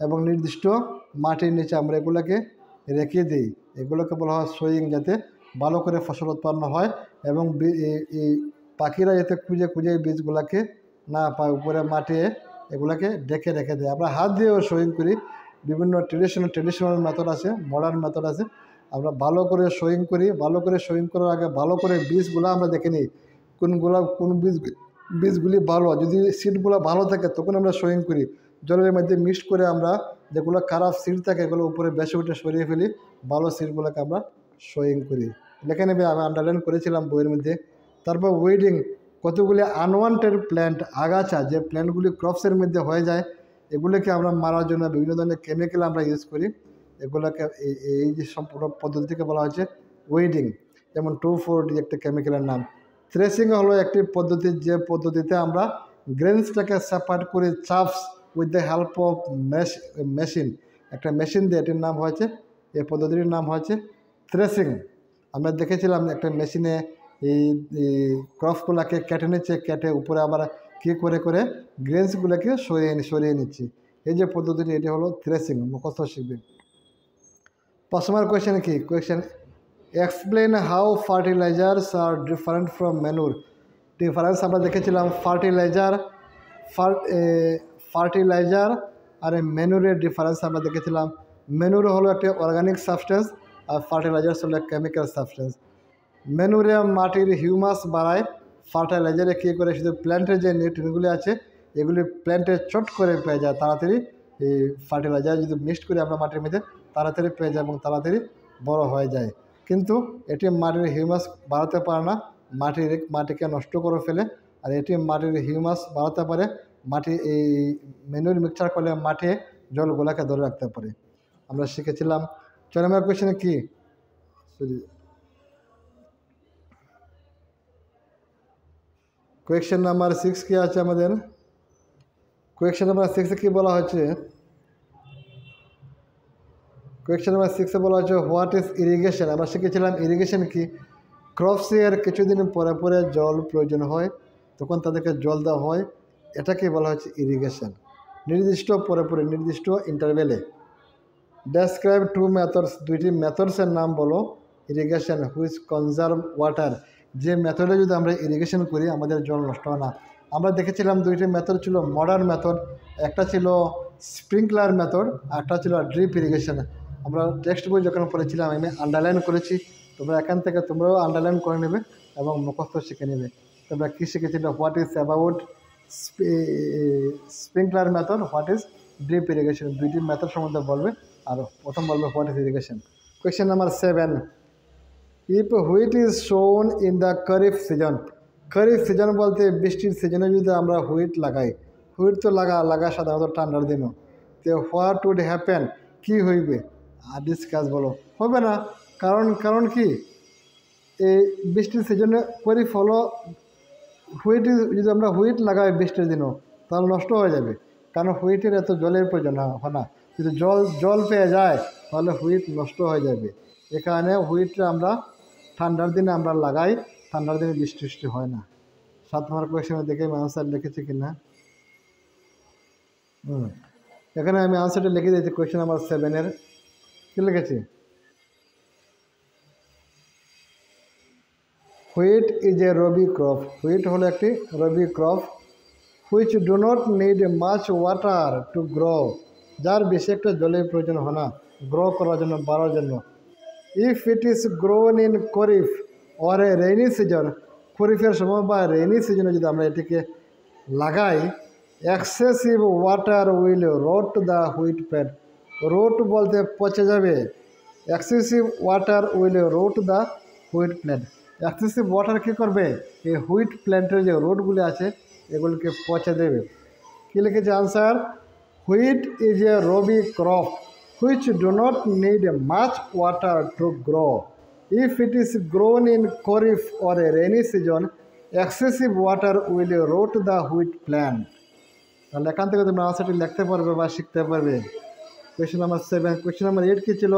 এবং নির্দিষ্ট মাটির নিচে আমরা এগুলোকে রেখে দিই। এগুলোকে বলা হয় সোয়িং, যাতে ভালো করে ফসল উৎপন্ন হয় এবং এই পাখিরা যাতে খুঁজে বীজগুলোকে না পায়, উপরে মাটিয়ে এগুলোকে ঢেকে রেখে দেয়। আমরা হাত দিয়েও সোয়িং করি। বিভিন্ন ট্রেডিশনাল মেথড আছে, মডার্ন মেথড আছে। আমরা ভালো করে সোয়িং করি। ভালো করে সোয়িং করার আগে ভালো করে বীজগুলো আমরা দেখে নিই কোন বীজগুলি ভালো। যদি সিডগুলো ভালো থাকে তখন আমরা সোয়িং করি। জলের মধ্যে মিক্সড করে আমরা যেগুলো খারাপ সিড থাকে এগুলো উপরে বেশি উঠে সরিয়ে ফেলি, ভালো সিডগুলোকে আমরা সোয়িং করি। লেখে নেবে, আমি আন্ডারলাইন করেছিলাম বইয়ের মধ্যে। তারপর উইডিং, কতগুলি আনওয়ান্টেড প্ল্যান্ট, আগাছা, যে প্ল্যান্টগুলি ক্রপসের মধ্যে হয়ে যায়, এগুলোকে আমরা মারার জন্য বিভিন্ন ধরনের কেমিক্যাল আমরা ইউজ করি। এগুলোকে এই যে সম্পূর্ণ পদ্ধতিকে বলা হয়েছে উইডিং। যেমন 2,4-D একটা কেমিক্যালের নাম। থ্রেসিং হলো একটি পদ্ধতি, যে পদ্ধতিতে আমরা গ্রেনসটাকে সেপারেট করি chaffs with the help of machine. একটা মেশিন দিয়ে, এটির নাম হয়েছে, এই পদ্ধতির নাম হয়েছে থ্রেসিং। আমরা দেখেছিলাম একটা মেশিনে এই ক্রপগুলোকে কেটে নিচ্ছে, কেটে উপরে আবার কী করে গ্রেনসগুলোকে সরিয়ে নিচ্ছি। এই যে পদ্ধতিটি, এটি হলো থ্রেসিং। মুখস্থ শিখবে। 5 নম্বর কোয়েশ্চেন কি? Question explain how fertilizers are different from manure. Difference আমরা দেখেছিলাম ফার্টিলাইজার আর ম্যানুরের ডিফারেন্স আমরা দেখেছিলাম। ম্যানুর হলো একটা অর্গানিক সাবস্টেন্স আর ফার্টিলাইজার্স হলো কেমিক্যাল সাবস্টেন্স। ম্যানুরে মাটির হিউমাস বাড়ায়, ফার্টিলাইজারে কী করে শুধু প্ল্যান্টের যে নিউট্রিয়েন্টগুলি আছে এগুলি প্ল্যান্টে চট করে পেয়ে যায় তাড়াতাড়ি। এই ফার্টিলাইজার যদি মিক্সড করে আমরা মাটির মধ্যে তাড়াতাড়ি পেয়ে যায় এবং তাড়াতাড়ি বড় হয়ে যায়। কিন্তু এটি মাটির হিউমাস বাড়াতে পারে না, মাটিকে নষ্ট করে ফেলে। আর এটি মাটির হিউমাস বাড়াতে পারে, মাটি এই ম্যানুর মিক্সচার করলে মাঠে জলগুলোকে ধরে রাখতে পারে। আমরা শিখেছিলাম। 4 নম্বর কোয়েশ্চেনে কি? কোয়েশ্চেন নাম্বার 6 কি আছে আমাদের? কোয়েশ্চেন নাম্বার 6-এ কী বলা হয়েছে? কোয়েশ্চেন নাম্বার 6-এ বলা হচ্ছে হোয়াট ইজ ইরিগেশন। আমরা শিখেছিলাম ইরিগেশন কি। ক্রপসের কিছুদিন পরে জল প্রয়োজন হয়, তখন তাদেরকে জল দেওয়া হয়, এটাকে বলা হচ্ছে ইরিগেশন। নির্দিষ্ট পরে নির্দিষ্ট ইন্টারভেলে। ডেসক্রাইব 2 মেথডস, 2টি মেথডসের নাম বলো ইরিগেশন হুইচ কনজার্ভ ওয়াটার। যে মেথডে যদি আমরা ইরিগেশন করি আমাদের জল নষ্ট হয় না। আমরা দেখেছিলাম 2টি মেথড ছিল মডার্ন মেথড, একটা ছিল স্প্রিংকলার মেথড, একটা ছিল ড্রিপ ইরিগেশন। আমরা টেক্সট বই যখন পড়েছিলাম আমি আন্ডারলাইন করেছি, তোমরা এখান থেকে তোমরাও আন্ডারলাইন করে নেবে এবং মুখস্থ শিখে নেবে। তোমরা কী শিখেছিল? What is about sprinkler method, what is drip irrigation, 2টি মেথড সম্বন্ধে বলবে। আর প্রথম বলবে what is irrigation. Question number 7, if wheat is sown in the kharif season. Kharif season বলতে বৃষ্টির সিজনে যদি আমরা হুইট লাগাই, হুইট তো লাগা সাধারণত ঠান্ডার দিনও। তো হোয়াট উড হ্যাপেন, কী হইবে? আর ডিসকাস বলো। হবে না। কারণ কি, এই বৃষ্টির সিজনে খরিফ হলো হুইট, যদি আমরা হুইট লাগাই বৃষ্টির দিনও তাহলে নষ্ট হয়ে যাবে, কারণ হুইটের এত জলের প্রয়োজন হয় না। যদি জল পেয়ে যায় তাহলে হুইট নষ্ট হয়ে যাবে। এ কারণে হুইটটা আমরা ঠান্ডার দিনে আমরা লাগাই, ঠান্ডার দিনে বৃষ্টি হয় না। 7 নম্বর কোয়েশ্চেনে দেখে আমি আনসার লিখেছি কিনা। এখানে আমি আনসারটা লিখে দিয়েছি কোয়েশ্চেন নাম্বার 7-এর। কী লিখেছি? Wheat is a rabi crop. Wheat হলো একটি rabi crop which do not need much water to grow, যার বেশি একটা জলের প্রয়োজন হয় না গ্রো করার জন্য, বাড়ার জন্য। If it is grown in kharif or a rainy season, খরিফের সময় বা রেইনি সিজনে যদি আমরা এটিকে লাগাই excessive water will rot the wheat plant. Rot বলতে পচে যাবে, excessive water will rot the wheat plant. Excessive water কী করবে, এই হুইট প্ল্যান্টের যে রোটগুলি আছে এগুলিকে পচে দেবে। কী লিখেছে answer? Wheat is a rabi crop which do not need much water to grow. If it is grown in kharif or a rainy season, excessive water will rot the wheat plant. তাহলে এখান থেকে তোমরা আনসারটি লিখতে পারবে বা শিখতে পারবে। Question number 7। কোয়েশ্চেন নাম্বার 8 কী ছিল?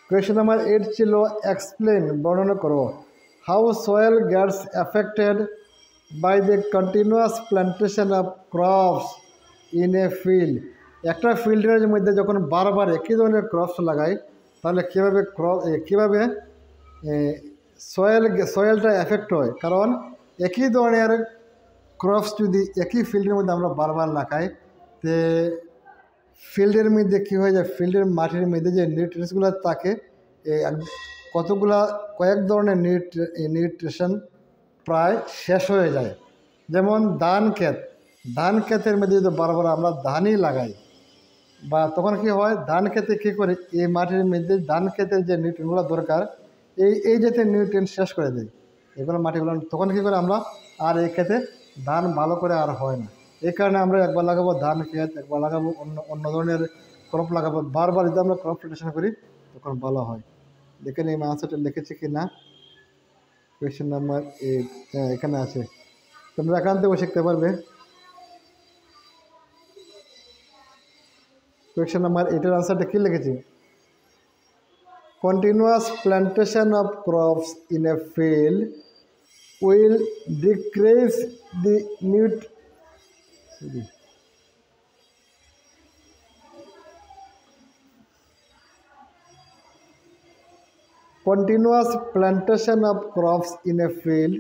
কোয়েশ্চেন নাম্বার 8 ছিল এক্সপ্লেন, বর্ণনা করো, how soil gets affected by the continuous plantation of crops in a field. একটা ফিল্ডের মধ্যে যখন বারবার একই ধরনের ক্রপস লাগাই তাহলে কীভাবে সয়েলটা এফেক্ট হয়। কারণ একই ধরনের ক্রপস যদি একই ফিল্ডের মধ্যে আমরা বারবার লাগাই তে ফিল্ডের মধ্যে কী হয়ে যায়, ফিল্ডের মাটির মধ্যে যে নিউট্রিয়েন্টসগুলো থাকে কয়েক ধরনের নিউট্রিশন প্রায় শেষ হয়ে যায়। যেমন ধান ক্ষেতের মধ্যে যদি বারবার আমরা ধানই লাগাই বা তখন কি হয়, ধান খেতে কী করে এই মাটির মধ্যে ধান ক্ষেতের যে নিউট্রিয়েন্টগুলো দরকার এই জাতীয় নিউট্রিয়েন্ট শেষ করে দেয় এগুলো মাটিগুলো। তখন কী করে আমরা আর এই ক্ষেতে ধান ভালো করে আর হয় না। এই কারণে আমরা একবার লাগাবো ধান ক্ষেত, একবার লাগাবো অন্য ধরনের ক্রপ লাগাবো। বারবার যদি আমরা ক্রপ রোটেশন করি তখন ভালো হয়। দেখেন এই আনসারটা লিখেছি কি না। কোয়েশ্চেন নাম্বার 8 এখানে আছে, তোমরা এখান থেকেও শিখতে পারবে। কোয়েশ্চেন নাম্বার 8-এর আনসারটা কী লিখেছি? Continuous plantation of crops in a field will decrease the Continuous plantation of crops in a field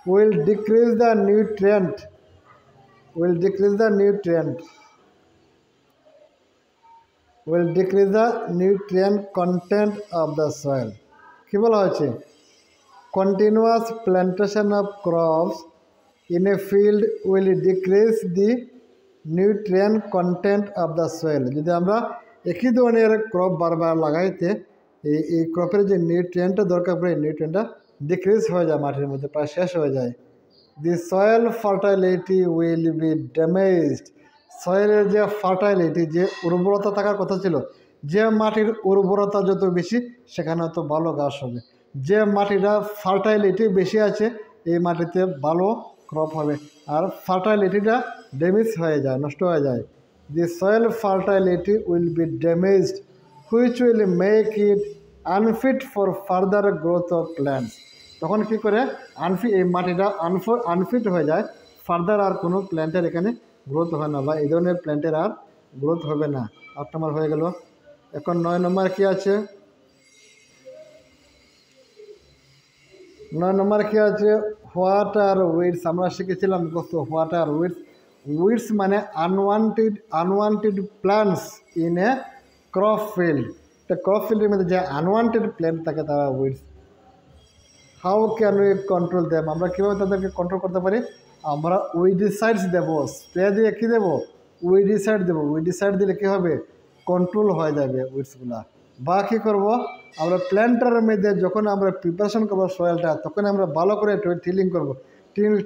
will decrease the nutrient content of the soil. কি বলা হয়েছে? Continuous plantation of crops in a field will decrease the nutrient content of the soil. যদি আমরা একই ধরনের crop বারবার লাগাইতে এই ক্রপের যে নিউট্রিয়েন্টটা দরকার পড়ে নিউট্রিয়েন্টটা ডিক্রিজ হয়ে যায়, মাটির মধ্যে প্রায় শেষ হয়ে যায়। The soil fertility will be damaged. সয়েলের যে ফার্টাইলিটি, যে উর্বরতা থাকার কথা ছিল, যে মাটির উর্বরতা যত বেশি সেখানে তত ভালো গাছ হবে। যে মাটিটা ফার্টাইলিটি বেশি আছে এই মাটিতে ভালো ক্রপ হবে, আর ফার্টাইলিটিটা ড্যামেজ হয়ে যায়, নষ্ট হয়ে যায়। The soil fertility will be damaged which will make it unfit for further growth of plants. তখন কী করে এই মাটিটা আনফিট হয়ে যায়, ফার্দার আর কোনো প্ল্যান্টের এখানে গ্রোথ হয় না বা এই ধরনের প্ল্যান্টের আর গ্রোথ হবে না। 8 নম্বর হয়ে গেল। এখন 9 নম্বর কী আছে? 9 নম্বর কী আছে? What are weeds. আমরা শিখেছিলাম হোয়াট আর উইডস মানে unwanted plants in a crop field. তো ক্রপ ফিল্ডের মধ্যে যে আনওয়ান্টেড প্ল্যান্ট থাকে তারা weeds. How can we control them? আমরা কীভাবে তাদেরকে কন্ট্রোল করতে পারি? আমরা উইডিসাইডস দেবো, স্প্রে দিয়ে কী দেবো? উইডিসাইড দেবো। উইডিসাইড দিলে কী হবে? কন্ট্রোল হয়ে যাবে উইডসগুলা। বা কী করবো, আমরা প্ল্যান্টারের মধ্যে যখন আমরা প্রিপারেশন করবো সয়েলটা তখন আমরা ভালো করে টিলিং করবো।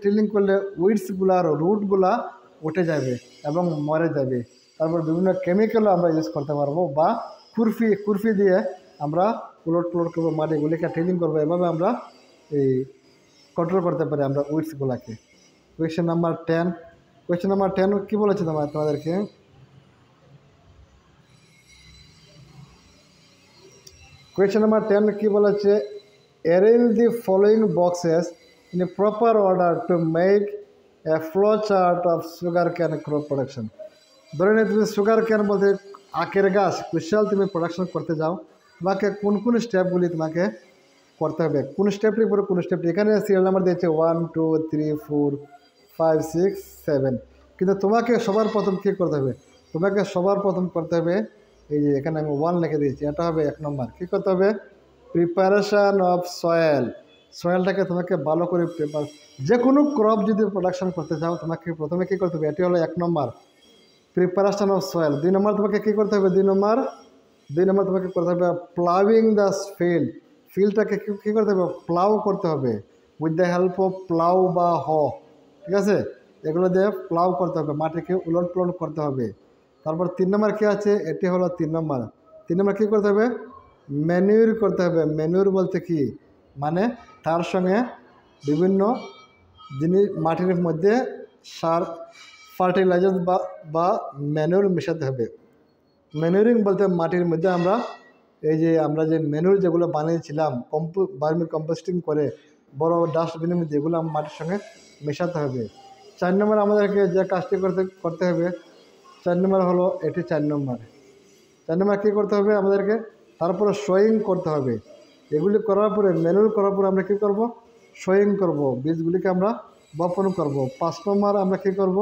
টিলিং করলে উইডসগুলার রুটগুলা উঠে যাবে এবং মরে যাবে। তারপর বিভিন্ন কেমিক্যালও আমরা ইউজ করতে পারবো বা কুরফি দিয়ে আমরা উলট করবো, মাটিগুলিকে টিলিং করবো। এভাবে আমরা এই কন্ট্রোল করতে পারি আমরা উইডসগুলাকে। Question number 10। কোয়েশ্চেন নাম্বার 10 কী বলেছে তোমাদেরকে? কোয়েশ্চেন নাম্বার 10 কী বলেছে? Arrange the following boxes in a proper order to make a flow chart of sugarcane crop production. ধরে নিয়ে তুমি সুগার ক্যান বলতে আখের গাছ স্পেশাল তুমি প্রোডাকশন করতে যাও, তোমাকে কোন স্টেপগুলি তোমাকে করতে হবে, কোন স্টেপটি পরে কোন স্টেপটি। এখানে সিরিয়াল নাম্বার দিয়েছে 1 2 3 4 5 6 7, কিন্তু তোমাকে সবার প্রথম কী করতে হবে? তোমাকে সবার প্রথম করতে হবে এই যে এখানে আমি 1 লিখে দিয়েছি, এটা হবে 1 নম্বর। কী করতে হবে? Preparation of soil. সয়েলটাকে তোমাকে ভালো করে প্রেপার, যে কোনো ক্রপ যদি প্রোডাকশন করতে চাও তোমাকে প্রথমে কী করতে হবে, এটি হলো 1 নম্বর প্রিপারেশন অফ সয়েল। 2 নম্বর তোমাকে কী করতে হবে, 2 নম্বর তোমাকে করতে হবে প্লাউইং দ্য ফিল্ড। ফিল্ডটাকে কী করতে হবে, প্লাউ করতে হবে with the help of plough বা ঠিক আছে, এগুলো দিয়ে প্লাউ করতে হবে, মাটিকে উলট প্লট করতে হবে। তারপর 3 নম্বর কী আছে, এটি হলো 3 নম্বর। 3 নম্বর কী করতে হবে, ম্যানিউর করতে হবে। ম্যানিউর বলতে কি, মানে তার সঙ্গে বিভিন্ন জিনিস মাটির মধ্যে সার ফার্টিলাইজার বা ম্যানিউর মেশাতে হবে। ম্যানিউরিং বলতে মাটির মধ্যে আমরা যে ম্যানিউর যেগুলো বানিয়েছিলাম ভার্মি কম্পোস্টিং করে বড় ডাস্টবিনের মধ্যে, এগুলো মাটির সঙ্গে মেশাতে হবে। 4 নম্বর আমাদেরকে যে কাজটি করতে হবে, 4 নম্বর হলো এটি 4 নম্বর। 4 নম্বর কী করতে হবে আমাদেরকে, তারপরে সোয়িং করতে হবে। এগুলি করার পরে ম্যানিউর করার পরে আমরা কী করব, সোয়িং করব, বীজগুলিকে আমরা বপন করব। 5 নম্বর আমরা কী করব,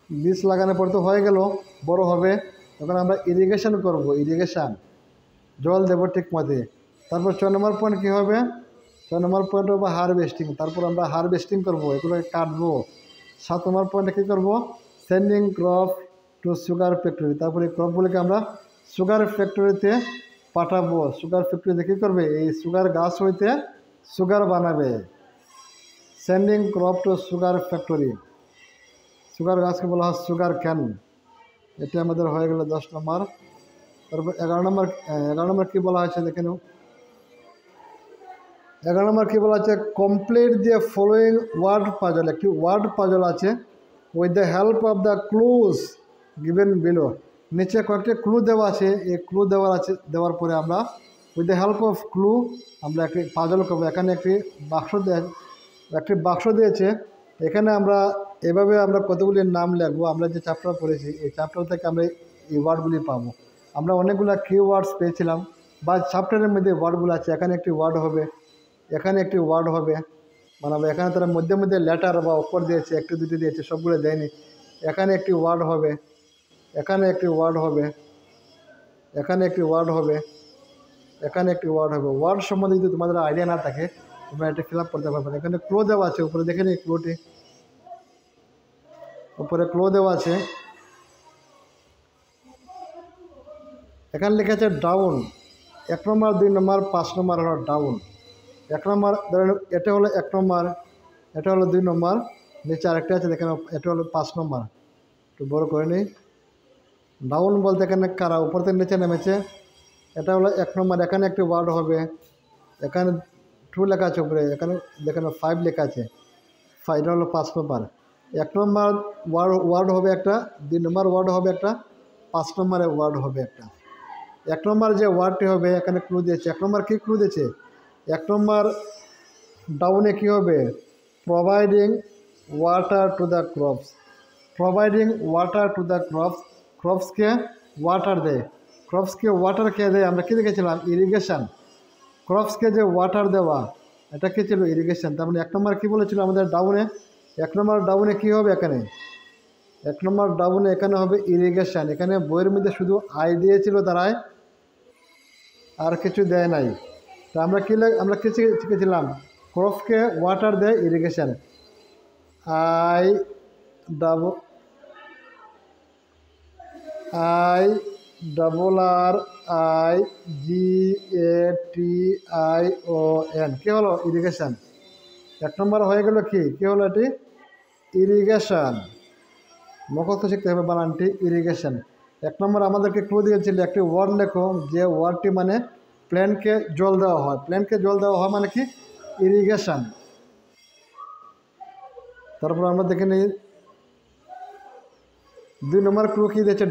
বীজ লাগানোর পর তো হয়ে গেল, বড় হবে, তখন আমরা ইরিগেশন করব, জল দেবো ঠিক মতে। তারপর 6 নম্বর পয়েন্ট কী হবে, 6 নম্বর পয়েন্ট হবে হারভেস্টিং। তারপর আমরা হারভেস্টিং করব, এগুলোকে কাটবো। 7 নম্বর পয়েন্টে কী করব, sending crop to sugar factory. তারপরে এই ক্রপগুলিকে আমরা সুগার ফ্যাক্টরিতে পাঠাবো। সুগার ফ্যাক্টরিতে কী করবে, এই সুগার গাছ হইতে সুগার বানাবে। Sending crop to sugar factory. Sugar গাছকে বলা হয় সুগার ক্যান। এটি আমাদের হয়ে গেল 10 নম্বর। তারপর 11 নম্বর কী বলা হয়েছে দেখে নাও। 11 নম্বর কী বলা আছে, complete the following word puzzle. একটি ওয়ার্ড পাজল আছে, with the help of the clues given below. নিচে কয়েকটি ক্লু দেওয়া আছে, এই ক্লু দেওয়ার পরে আমরা with the help of clue আমরা একটি পাজল করবো। এখানে একটি বাক্স দিয়েছে, এখানে এভাবে আমরা কতগুলি নাম লিখবো। আমরা যে চ্যাপ্টার পড়েছি, এই চ্যাপ্টার থেকে আমরা এই ওয়ার্ডগুলি পাবো। আমরা অনেকগুলো কিওয়ার্ডস পেয়েছিলাম, বা চ্যাপ্টারের মধ্যে ওয়ার্ডগুলো আছে। এখানে একটি ওয়ার্ড হবে, এখানে একটি ওয়ার্ড হবে বানাবো। এখানে তারা মধ্যে মধ্যে লেটার বা অক্ষর দিয়েছে, একটি দুটি দিয়েছে, সবগুলো দেয়নি। এখানে একটি ওয়ার্ড হবে, এখানে একটি ওয়ার্ড হবে, এখানে একটি ওয়ার্ড হবে, এখানে একটি ওয়ার্ড হবে। ওয়ার্ড সম্বন্ধে যদি তোমাদের আইডিয়া না থাকে, তোমরা এটা ফিল আপ করতে পারবে না। এখানে ক্লো দেওয়া আছে, উপরে দেখে নিই ক্লোটি, উপরে ক্লো দেওয়া আছে। এখানে লেখা আছে ডাউন। 1 নম্বর, 2 নম্বর, 5 নম্বর হলো ডাউন। 1 নম্বর ধরেন এটা হলো 1 নম্বর, এটা হলো 2 নম্বর, নিচে আরেকটা আছে দেখেন, এটা হলো 5 নম্বর। একটু বড় করে নিই। ডাউন বলতে এখানে কারা উপর থেকে নিচে নেমেছে, এটা হলো 1 নম্বর। এখানে একটি ওয়ার্ড হবে, এখানে 2 লেখা আছে উপরে, এখানে দেখেন 5 লেখা আছে, এটা হলো 5 নম্বর। 1 নম্বর ওয়ার্ড হবে একটা, 2 নম্বর ওয়ার্ড হবে একটা, 5 নম্বরের ওয়ার্ড হবে একটা। 1 নম্বর যে ওয়ার্ডটি হবে, এখানে ক্লু দিয়েছে। 1 নম্বর কী ক্লু দিয়েছে, 1 নম্বর ডাউনে কী হবে, providing water to the crops. Providing water to the crops, ক্রপসকে ওয়াটার দেয়। ক্রপসকে ওয়াটার কে দেয়, আমরা কী দেখেছিলাম, ইরিগেশন। ক্রপসকে যে ওয়াটার দেওয়া, এটা কী ছিল, ইরিগেশন। তার মানে 1 নম্বর কী বলেছিল আমাদের ডাউনে, 1 নম্বর ডাউনে কী হবে, এখানে 1 নম্বর ডাউনে এখানে হবে ইরিগেশন। এখানে বইয়ের মধ্যে শুধু আই দিয়েছিল দাঁড়ায়, আর কিছু দেয় নাই। তো আমরা কী শিখেছিলাম, ক্রপসকে ওয়াটার দেয় irrigation. I double R I GATION, কী হলো, ইরিগেশন। 1 নম্বর হয়ে গেল কী হলো, এটি ইরিগেশন। মুখস্থ শিখতে হবে বানানটি, ইরিগেশন। 1 নম্বর আমাদেরকে ক্লু দিয়েছিল, একটি ওয়ার্ড লেখো, যে ওয়ার্ডটি মানে প্ল্যান্টকে জল দেওয়া হয়। প্ল্যান্টকে জল দেওয়া হয় মানে কি, ইরিগেশন। তারপর আমরা দেখে নিই 2 নম্বর ক্লু কী দিয়েছে,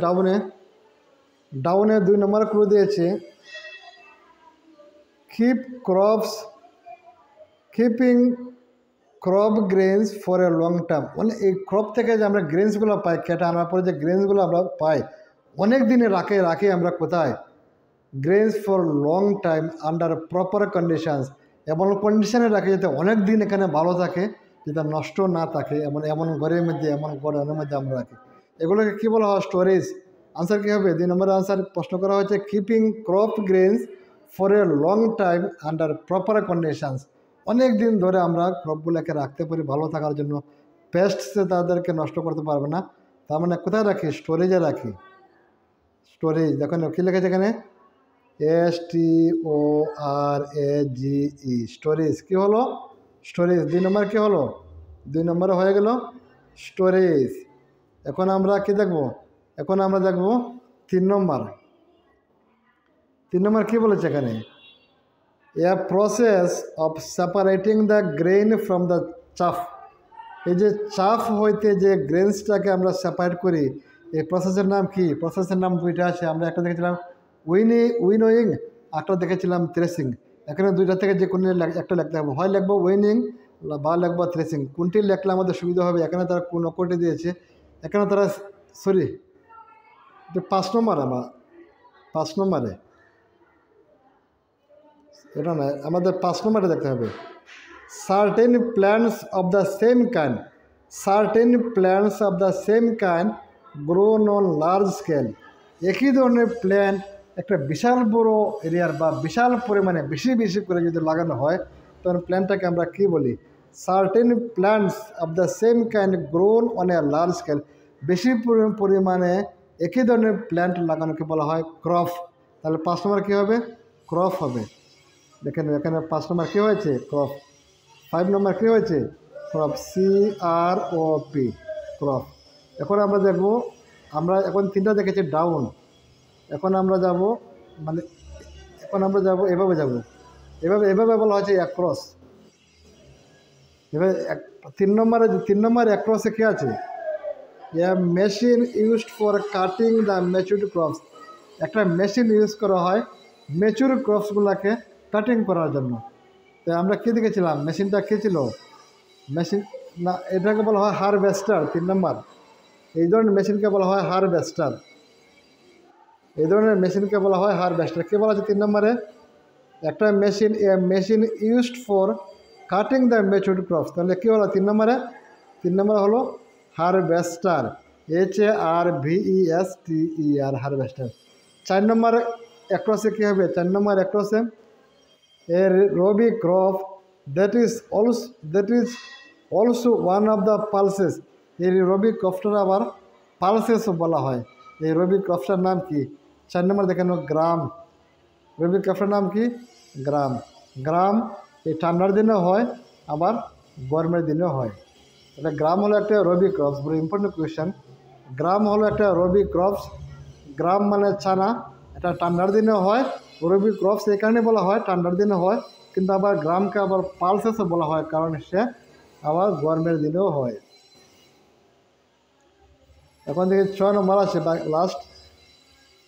ডাউনে 2 নম্বর ক্লু দিয়েছে, keeping crop grains for a long term. মানে এই ক্রপ থেকে যে আমরা গ্রেনসগুলো পাই, কেটে আনার পরে যে গ্রেনসগুলো আমরা পাই, অনেক দিনে রাখি আমরা কোথায়, grains for long time under proper conditions. এমন কন্ডিশনে রাখে যাতে অনেক দিন এখানে ভালো থাকে, যাতে নষ্ট না থাকে, এমন ঘরের মধ্যে, এমন ঘরের মধ্যে আমরা রাখি। এগুলোকে কী বলা হয়, স্টোরেজ। আনসার কী হবে, 2 নম্বরের আনসার প্রশ্ন করা হয়েছে, keeping crop grains for a long time under proper conditions. অনেক দিন ধরে আমরা ক্রপগুলোকে রাখতে পারি ভালো থাকার জন্য, পেস্টসে তাদেরকে নষ্ট করতে পারবে না। তার মানে কোথায় রাখি? স্টোরেজে রাখি। স্টোরেজ দেখুন কী লিখেছে এখানে, STORAGE, স্টোরেজ। কী হলো? স্টোরেজ। 2 নম্বর কী হলো? 2 নম্বরে হয়ে গেল স্টোরেজ। এখন আমরা কি দেখব? এখন আমরা দেখব 3 নম্বর। 3 নম্বর কী বলেছে এখানে? A process of separating the grain from the চাফ। এই যে চাফ হইতে যে গ্রেনসটাকে আমরা সেপারেট করি, এই প্রসেসের নাম কি? প্রসেসের নাম 2টা আছে। আমরা একটা দেখেছিলাম উইনোয়িং, একটা দেখেছিলাম থ্রেসিং। এখানে 2টা থেকে যে কোনো একটা লিখতে হবে, হয় লিখবো উইনিং বা লিখবো থ্রেসিং। কোনটি লিখলে আমাদের সুবিধা হবে? এখানে তারা কোন অক্ষরটি দিয়েছে, এখানে তারা সরি 5 নম্বর, আমার 5 নম্বরে এটা না, আমাদের 5 নম্বরে দেখতে হবে। Certain plants of the same kind, certain plants of the same kind grown on large scale. একই ধরনের প্ল্যান্ট একটা বিশাল বড় এরিয়ার বা বিশাল পরিমাণে বেশি বেশি করে যদি লাগানো হয়, তখন প্ল্যান্টটাকে আমরা কী বলি? Certain plants of the same kind grown on a large scale. বেশি পরিমাণে একই ধরনের প্ল্যান্ট লাগানোকে বলা হয় ক্রপ। তাহলে 5 নম্বর কী হবে? ক্রপ হবে। দেখেন এখানে 5 নম্বর কী হয়েছে? ক্রপ। 5 নম্বর কী হয়েছে? Crop, CROP, crop. এখন আমরা দেখব, আমরা এখন 3টা দেখেছি ডাউন। এখন আমরা যাব মানে এখন আমরা যাব এভাবে যাব, এভাবে বলা হয়েছে অ্যাক্রস। এভাবে 3 নম্বর অ্যাক্রসে কী আছে? A machine used for cutting the matured crops. একটা মেশিন ইউজ করা হয় ম্যাচুর ক্রপসগুলোকে কাটিং করার জন্য। তো আমরা কী দেখেছিলাম? মেশিনটা কী ছিল? মেশিন না, এটাকে বলা হয় হারভেস্টার। 3 নম্বর, এই ধরনের মেশিনকে বলা হয় হারভেস্টার। এই ধরনের মেশিনকে বলা হয় হারভেস্টার। কে বলা আছে 3 নম্বরে? একটা machine, a machine used for cutting the matured crops. তাহলে কী হলো 3 নম্বরে? 3 নম্বরে হলো হারভেস্টার, HARVESTER, হারভেস্টার। 4 নম্বর অ্যাক্রসে কী হবে? 4 নম্বর অ্যাক্রসে a rabi crop that is also one of the pulses. এই রবি ক্রপটার আবার পালসেসও বলা হয়। এই রবি ক্রপটার নাম কি? 4 নম্বর দেখানো গ্রাম। রবি ক্রপটার নাম কি? গ্রাম। গ্রাম এই ঠান্ডার দিনেও হয়, আবার গরমের দিনেও হয়। তাহলে গ্রাম হলো একটা রবি ক্রপস। বড় ইম্পর্টেন্ট কোয়েশ্চেন। গ্রাম হলো একটা রবি ক্রপস। গ্রাম মানে ছানা, এটা ঠান্ডার দিনেও হয়। রবি ক্রপস এই কারণে বলা হয় ঠান্ডার দিনে হয়, কিন্তু আবার গ্রামকে আবার পালসেসও বলা হয়, কারণ সে আবার গরমের দিনেও হয়। এখন দেখি 6 নম্বর আছে লাস্ট।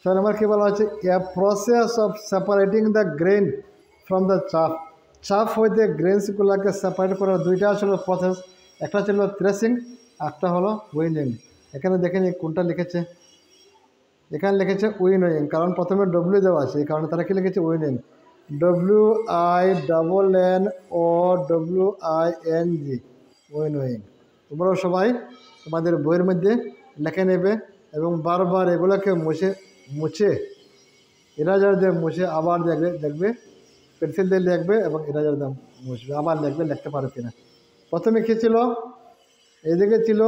6 নম্বর কী বলা হচ্ছে? A process of separating the grain from the চাফ। চাফ হইতে গ্রেনসগুলোকে সেপারেট করার 2টা ছিল প্রসেস। একটা ছিল থ্রেসিং, একটা হলো উইনোয়িং। এখানে দেখেন কোনটা লিখেছে? এখানে লিখেছে উইনোয়িং, কারণ প্রথমে ডব্লিউ দেওয়া আছে, এই কারণে তারা কি লিখেছে? উইনোয়িং। WINNOWING, winnowing. তোমরাও সবাই তোমাদের বইয়ের মধ্যে লিখে নেবে এবং বারবার এগুলোকে মুছে ইরেজার দিয়ে মুছে আবার দেখবে পেন্সিল দিয়ে লিখবে এবং ইরেজার দিয়ে মুছবে, আবার লিখবে, লিখতে পারো কিনা। প্রথমে কী ছিল? এইদিকে ছিল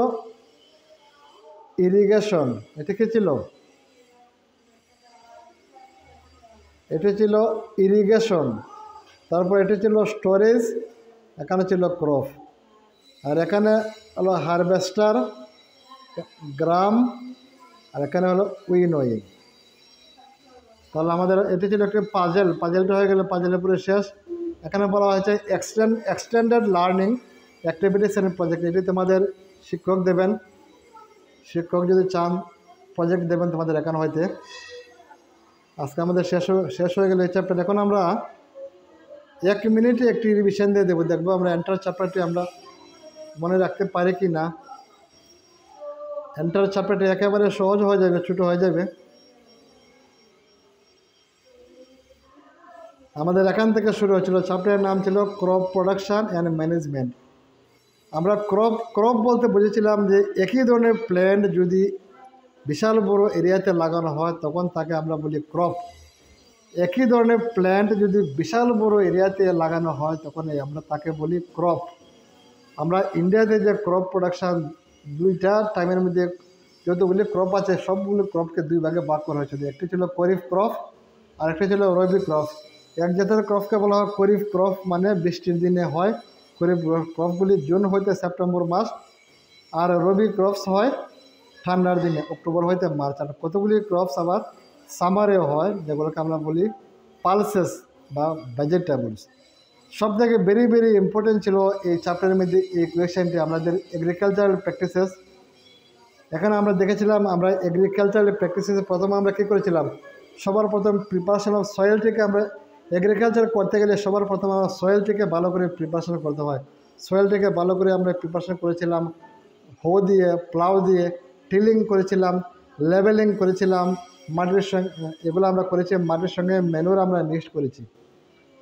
ইরিগেশন, এটা কী ছিল? এটা ছিল ইরিগেশন। তারপর এটা ছিল স্টোরেজ, এখানে ছিল ক্রপ, আর এখানে হলো হারভেস্টার, গ্রাম, আর এখানে হলো উইনোয়িং। তাহলে আমাদের এটি ছিল একটা পাজেলটা হয়ে গেলে পাজেলের পুরো শেষ। এখানে বলা হয়েছে extended learning activities and project. এটি তোমাদের শিক্ষক দেবেন, শিক্ষক যদি চান প্রজেক্ট দেবেন তোমাদের এখানে হইতে। আজকে আমাদের শেষ হয়ে গেল এই চ্যাপ্টার। এখন আমরা 1 মিনিটে একটি রিভিশন দিয়ে দেবো, দেখবো আমরা এন্টার চ্যাপ্টারটি আমরা মনে রাখতে পারি কি না। এন্টার চ্যাপ্টারটি একেবারে সহজ হয়ে যাবে, ছোটো হয়ে যাবে। আমাদের এখান থেকে শুরু হয়েছিল, চ্যাপ্টারের নাম ছিল ক্রপ প্রোডাকশান অ্যান্ড ম্যানেজমেন্ট। আমরা ক্রপ বলতে বুঝেছিলাম যে একই ধরনের প্ল্যান্ট যদি বিশাল বড় এরিয়াতে লাগানো হয় তখন তাকে আমরা বলি ক্রপ। একই ধরনের প্ল্যান্ট যদি বিশাল বড় এরিয়াতে লাগানো হয় তখন আমরা তাকে বলি ক্রপ। আমরা ইন্ডিয়াতে যে ক্রপ প্রোডাকশান দুইটা টাইমের মধ্যে যতগুলি ক্রপ আছে সবগুলো ক্রপকে দুই ভাগে ভাগ করা হয়েছিল। একটি ছিল খরিফ ক্রপ আর একটি ছিল রবি ক্রপ। এক জাতের ক্রপকে বলা হয় খরিফ ক্রপ, মানে বৃষ্টির দিনে হয়। খরিফ ক্রপগুলি জুন হইতে সেপ্টেম্বর মাস, আর রবি ক্রপস হয় ঠান্ডার দিনে অক্টোবর হইতে মার্চ। আর কতগুলি ক্রপস আবার সামারেও হয়, যেগুলোকে আমরা বলি পালসেস বা ভেজিটেবলস। সব থেকে ভেরি ভেরি ইম্পর্টেন্ট ছিল এই চ্যাপ্টারের মধ্যে এই কোয়েশ্চেনটি, আমাদের এগ্রিকালচারাল প্র্যাকটিসেস। এখানে আমরা দেখেছিলাম আমরা এগ্রিকালচারাল প্র্যাকটিসেস প্রথমে আমরা কী করেছিলাম, সবার প্রথম প্রিপারেশন অফ সয়েলটিকে আমরা এগ্রিকালচার করতে গেলে সবার প্রথম আমরা সয়েলটিকে ভালো করে প্রিপারেশন করতে হয়। সয়েলটিকে ভালো করে আমরা প্রিপারেশন করেছিলাম হো দিয়ে, প্লাউ দিয়ে, টিলিং করেছিলাম, লেভেলিং করেছিলাম, মাটির সঙ্গে এগুলো আমরা করেছি, মাটির সঙ্গে ম্যানুর আমরা মিক্সড করেছি।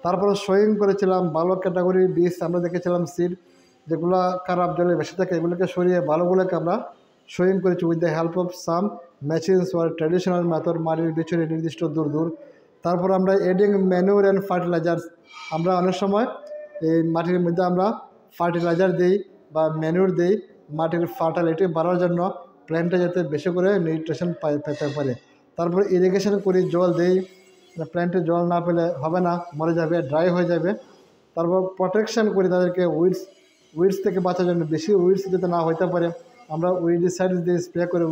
তারপরে সোয়িং করেছিলাম, ভালো ক্যাটাগরির বীজ আমরা দেখেছিলাম, সিড যেগুলো খারাপ জলে বেশি থাকে এগুলোকে সরিয়ে ভালোগুলোকে আমরা সোয়িং করেছি with the help of some machines or traditional method, মাটির পিছনে নির্দিষ্ট দূর দূর। তারপর আমরা এডিং ম্যানুর অ্যান্ড ফার্টিলাইজার্স, আমরা অনেক সময় এই মাটির মধ্যে আমরা ফার্টিলাইজার দিই বা ম্যানুর দিই মাটির ফার্টিলিটি বাড়ার জন্য, প্ল্যান্টে যাতে বেশি করে নিউট্রিশন পেতে পারে। তারপর ইরিগেশন করি, জল দিই, প্ল্যান্টে জল না পেলে হবে না, মরে যাবে, ড্রাই হয়ে যাবে। তারপর প্রোটেকশান করি তাদেরকে উইডস থেকে বাঁচার জন্য, বেশি উইডস যাতে না হইতে পারে আমরা উইডিসাইড দিয়ে স্প্রে করি,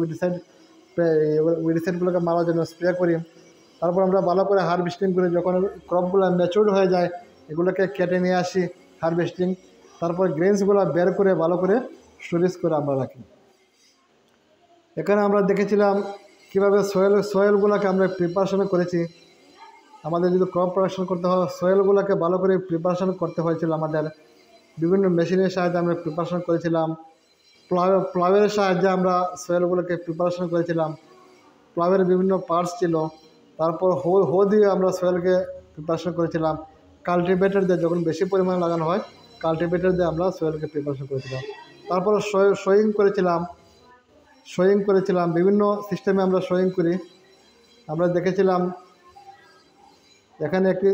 উইডিসাইডগুলোকে মারার জন্য স্প্রে করি। তারপর আমরা ভালো করে হারভেস্টিং করি, যখন ক্রপগুলো ম্যাচিউরড হয়ে যায় এগুলোকে কেটে নিয়ে আসি হারভেস্টিং। তারপর গ্রেনসগুলো বের করে ভালো করে স্টোরেজ করে আমরা রাখি। এখানে আমরা দেখেছিলাম কীভাবে সয়েলগুলোকে আমরা প্রিপারেশন করেছি। আমাদের যদি ক্রপ প্রোডাকশন করতে হয় সয়েলগুলোকে ভালো করে প্রিপারেশন করতে হয়েছিল আমাদের, বিভিন্ন মেশিনের সাহায্যে আমরা প্রিপারেশন করেছিলাম। প্লাউয়ের সাহায্যে আমরা সয়েলগুলোকে প্রিপারেশন করেছিলাম, প্লাউয়ের বিভিন্ন পার্টস ছিল। তারপর হো দিয়ে আমরা সয়েলকে প্রিপারেশন করেছিলাম। কাল্টিভেটর দিয়ে যখন বেশি পরিমাণে লাগানো হয় কাল্টিভেটর দিয়ে আমরা সয়েলকে প্রিপারেশন করেছিলাম। তারপর সোয়িং করেছিলাম, বিভিন্ন সিস্টেমে আমরা সোয়িং করি। আমরা দেখেছিলাম এখানে একটি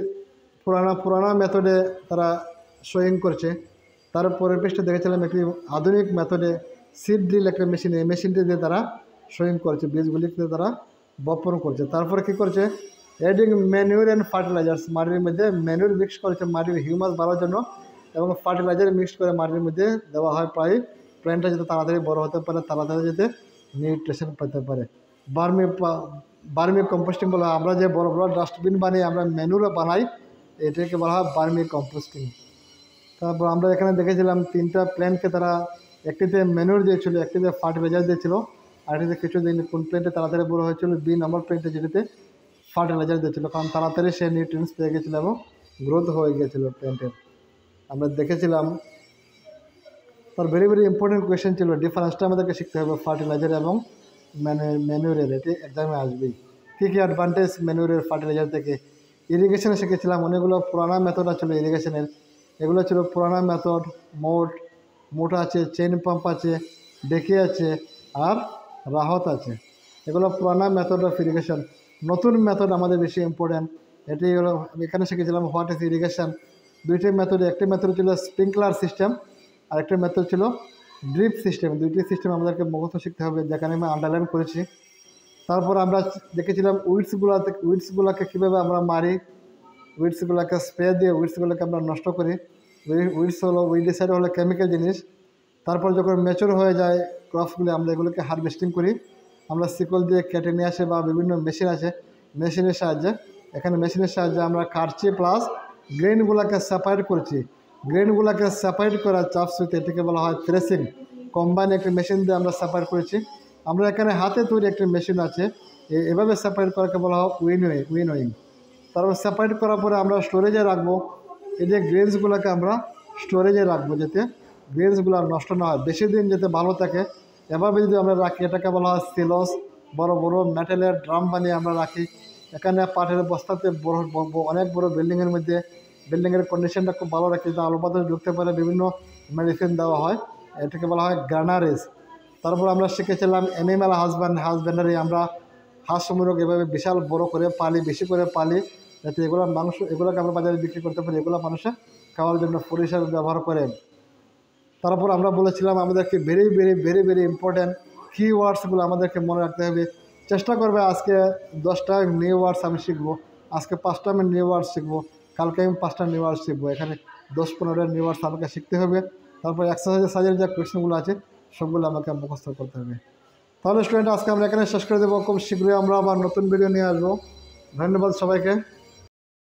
পুরানা মেথডে তারা সোয়িং করছে, তার পরের পৃষ্ঠে দেখেছিলাম একটি আধুনিক মেথডে সিড ড্রিল একটা মেশিন, এই মেশিনটি দিয়ে তারা সোয়িং করছে, বীজগুলিকে তারা বপন করছে। তারপরে কী করছে, এডিং ম্যানুর অ্যান্ড ফার্টিলাইজার্স, মাটির মধ্যে ম্যানুর মিক্স করেছে মাটির হিউমাস বাড়ার জন্য, এবং ফার্টিলাইজার মিক্স করে মাটির মধ্যে দেওয়া হয় প্রায় প্ল্যান্টটা যাতে তাড়াতাড়ি বড় হতে পারে, তাড়াতাড়ি যাতে নিউট্রিশন পেতে পারে। বার্মি কম্পোস্টিং বলা হয়, আমরা যে বড় বড় ডাস্টবিন বানিয়ে আমরা ম্যানুরও বানাই, এটাকে বলা হয় বার্মি কম্পোস্টিং। তারপর আমরা এখানে দেখেছিলাম তিনটা প্ল্যান্টকে তারা একটিতে ম্যানুর দিয়েছিল, একটিতে ফার্টিলাইজার দিয়েছিল, আর একটিতে কিছু দিন কোন প্ল্যান্টে তাড়াতাড়ি বড় হয়েছিল, বি নম্বর প্ল্যান্টে যেটিতে ফার্টিলাইজার দিয়েছিল, কারণ তাড়াতাড়ি সে নিউট্রিয়েন্টস পেয়ে গেছিলো এবং গ্রোথ হয়ে গিয়েছিল প্ল্যান্টের। আমরা দেখেছিলাম তার ভেরি ভেরি ইম্পর্টেন্ট কোয়েশ্চেন ছিল, ডিফারেন্সটা আমাদেরকে শিখতে হবে ফার্টিলাইজার এবং ম্যানুরের, এটি এক্সামে আসবেই। কী কী অ্যাডভান্টেজ ম্যানুরের ফার্টিলাইজার থেকে। ইরিগেশনে শিখেছিলাম, অনেকগুলো পুরানা মেথড আছে ইরিগেশনের, এগুলো ছিল পুরানা মেথড, মোট আছে, চেইন পাম্প আছে, ডেকি আছে, আর রাহত আছে। এগুলো পুরানা মেথড অফ ইরিগেশন। নতুন মেথড আমাদের বেশি ইম্পর্টেন্ট, এটি হলো এখানে শিখেছিলাম হোয়াট ইজ ইরিগেশন। দুইটি মেথডে, একটি মেথড ছিল স্প্রিংকলার সিস্টেম, আরেকটি মেথড ছিল ড্রিপ সিস্টেম। দুইটি সিস্টেম আমাদেরকে মুখস্থ শিখতে হবে, যেখানে আমি আন্ডারলাইন করেছি। তারপর আমরা দেখেছিলাম উইডসগুলোকে কীভাবে আমরা মারি, উইডসগুলোকে স্প্রে দিয়ে উইডসগুলোকে আমরা নষ্ট করি। উইডিসাইড হলো কেমিক্যাল জিনিস। তারপর যখন ম্যাচিউর হয়ে যায় ক্রপসগুলি আমরা এগুলোকে হারভেস্টিং করি, আমরা শিকল দিয়ে কেটে নিয়ে আসি বা বিভিন্ন মেশিন আছে, মেশিনের সাহায্যে আমরা কাটছি, প্লাস গ্রেনগুলোকে সেপারেট করছি। গ্রেনগুলোকে সেপারেট করা চাপ সুইতে, এটিকে বলা হয় থ্রেসিং। কম্বাইন একটি মেশিন দিয়ে আমরা সেপারেট করেছি। আমরা এখানে হাতে তৈরি একটি মেশিন আছে, এভাবে সেপারেট করাকে বলা হয় উইনোয়িং। তারপর সেপারেট করার পরে আমরা স্টোরেজে রাখবো। এই যে গ্রেনসগুলোকে আমরা স্টোরেজে রাখবো যাতে গ্রেনসগুলো নষ্ট না হয়, বেশি দিন যাতে ভালো থাকে। এভাবে যদি আমরা রাখি এটাকে বলা হয় সিলস। বড় বড় মেটালের ড্রাম বানিয়ে আমরা রাখি। এখানে পাটের বস্তাতে অনেক বড় বিল্ডিংয়ের মধ্যে, বিল্ডিংয়ের কন্ডিশনটা খুব ভালো রাখি, যাতে আলো বাতাস ঢুকতে পারে, বিভিন্ন মেডিসিন দেওয়া হয়, এটাকে বলা হয় গ্রানারিজ। তারপর আমরা শিখেছিলাম অ্যানিম্যাল হাজব্যান্ডারি। আমরা হাঁস মুরগ এভাবে বিশাল বড় করে পালি, বেশি করে পালি, যাতে এগুলো মাংস এগুলোকে আমরা বাজারে বিক্রি করতে পারি, এগুলো মানুষে খাওয়ার জন্য ফুড হিসাবে ব্যবহার করে। তারপর আমরা বলেছিলাম আমাদেরকে very very very very important ওয়ার্ডসগুলো আমাদেরকে মনে রাখতে হবে। চেষ্টা করবে আজকে 10টা নিউ ওয়ার্ডস আমি শিখবো, আজকে 5টা আমি নিউ ওয়ার্ডস শিখবো, কালকে আমি 5টা নিউ ওয়ার্ডস শিখবো। এখানে 10-15টা নিউ ওয়ার্ডস আমাকে শিখতে হবে। তারপর এক্সারসাইজের যে কোয়েশ্চেনগুলো আছে সবগুলো আমাকে মুখস্থ করতে হবে। তাহলে স্টুডেন্ট আজকে আমরা এখানে শেষ করে দেবো। খুব শীঘ্রই আমরা আবার নতুন ভিডিও নিয়ে আসবো। ধন্যবাদ সবাইকে।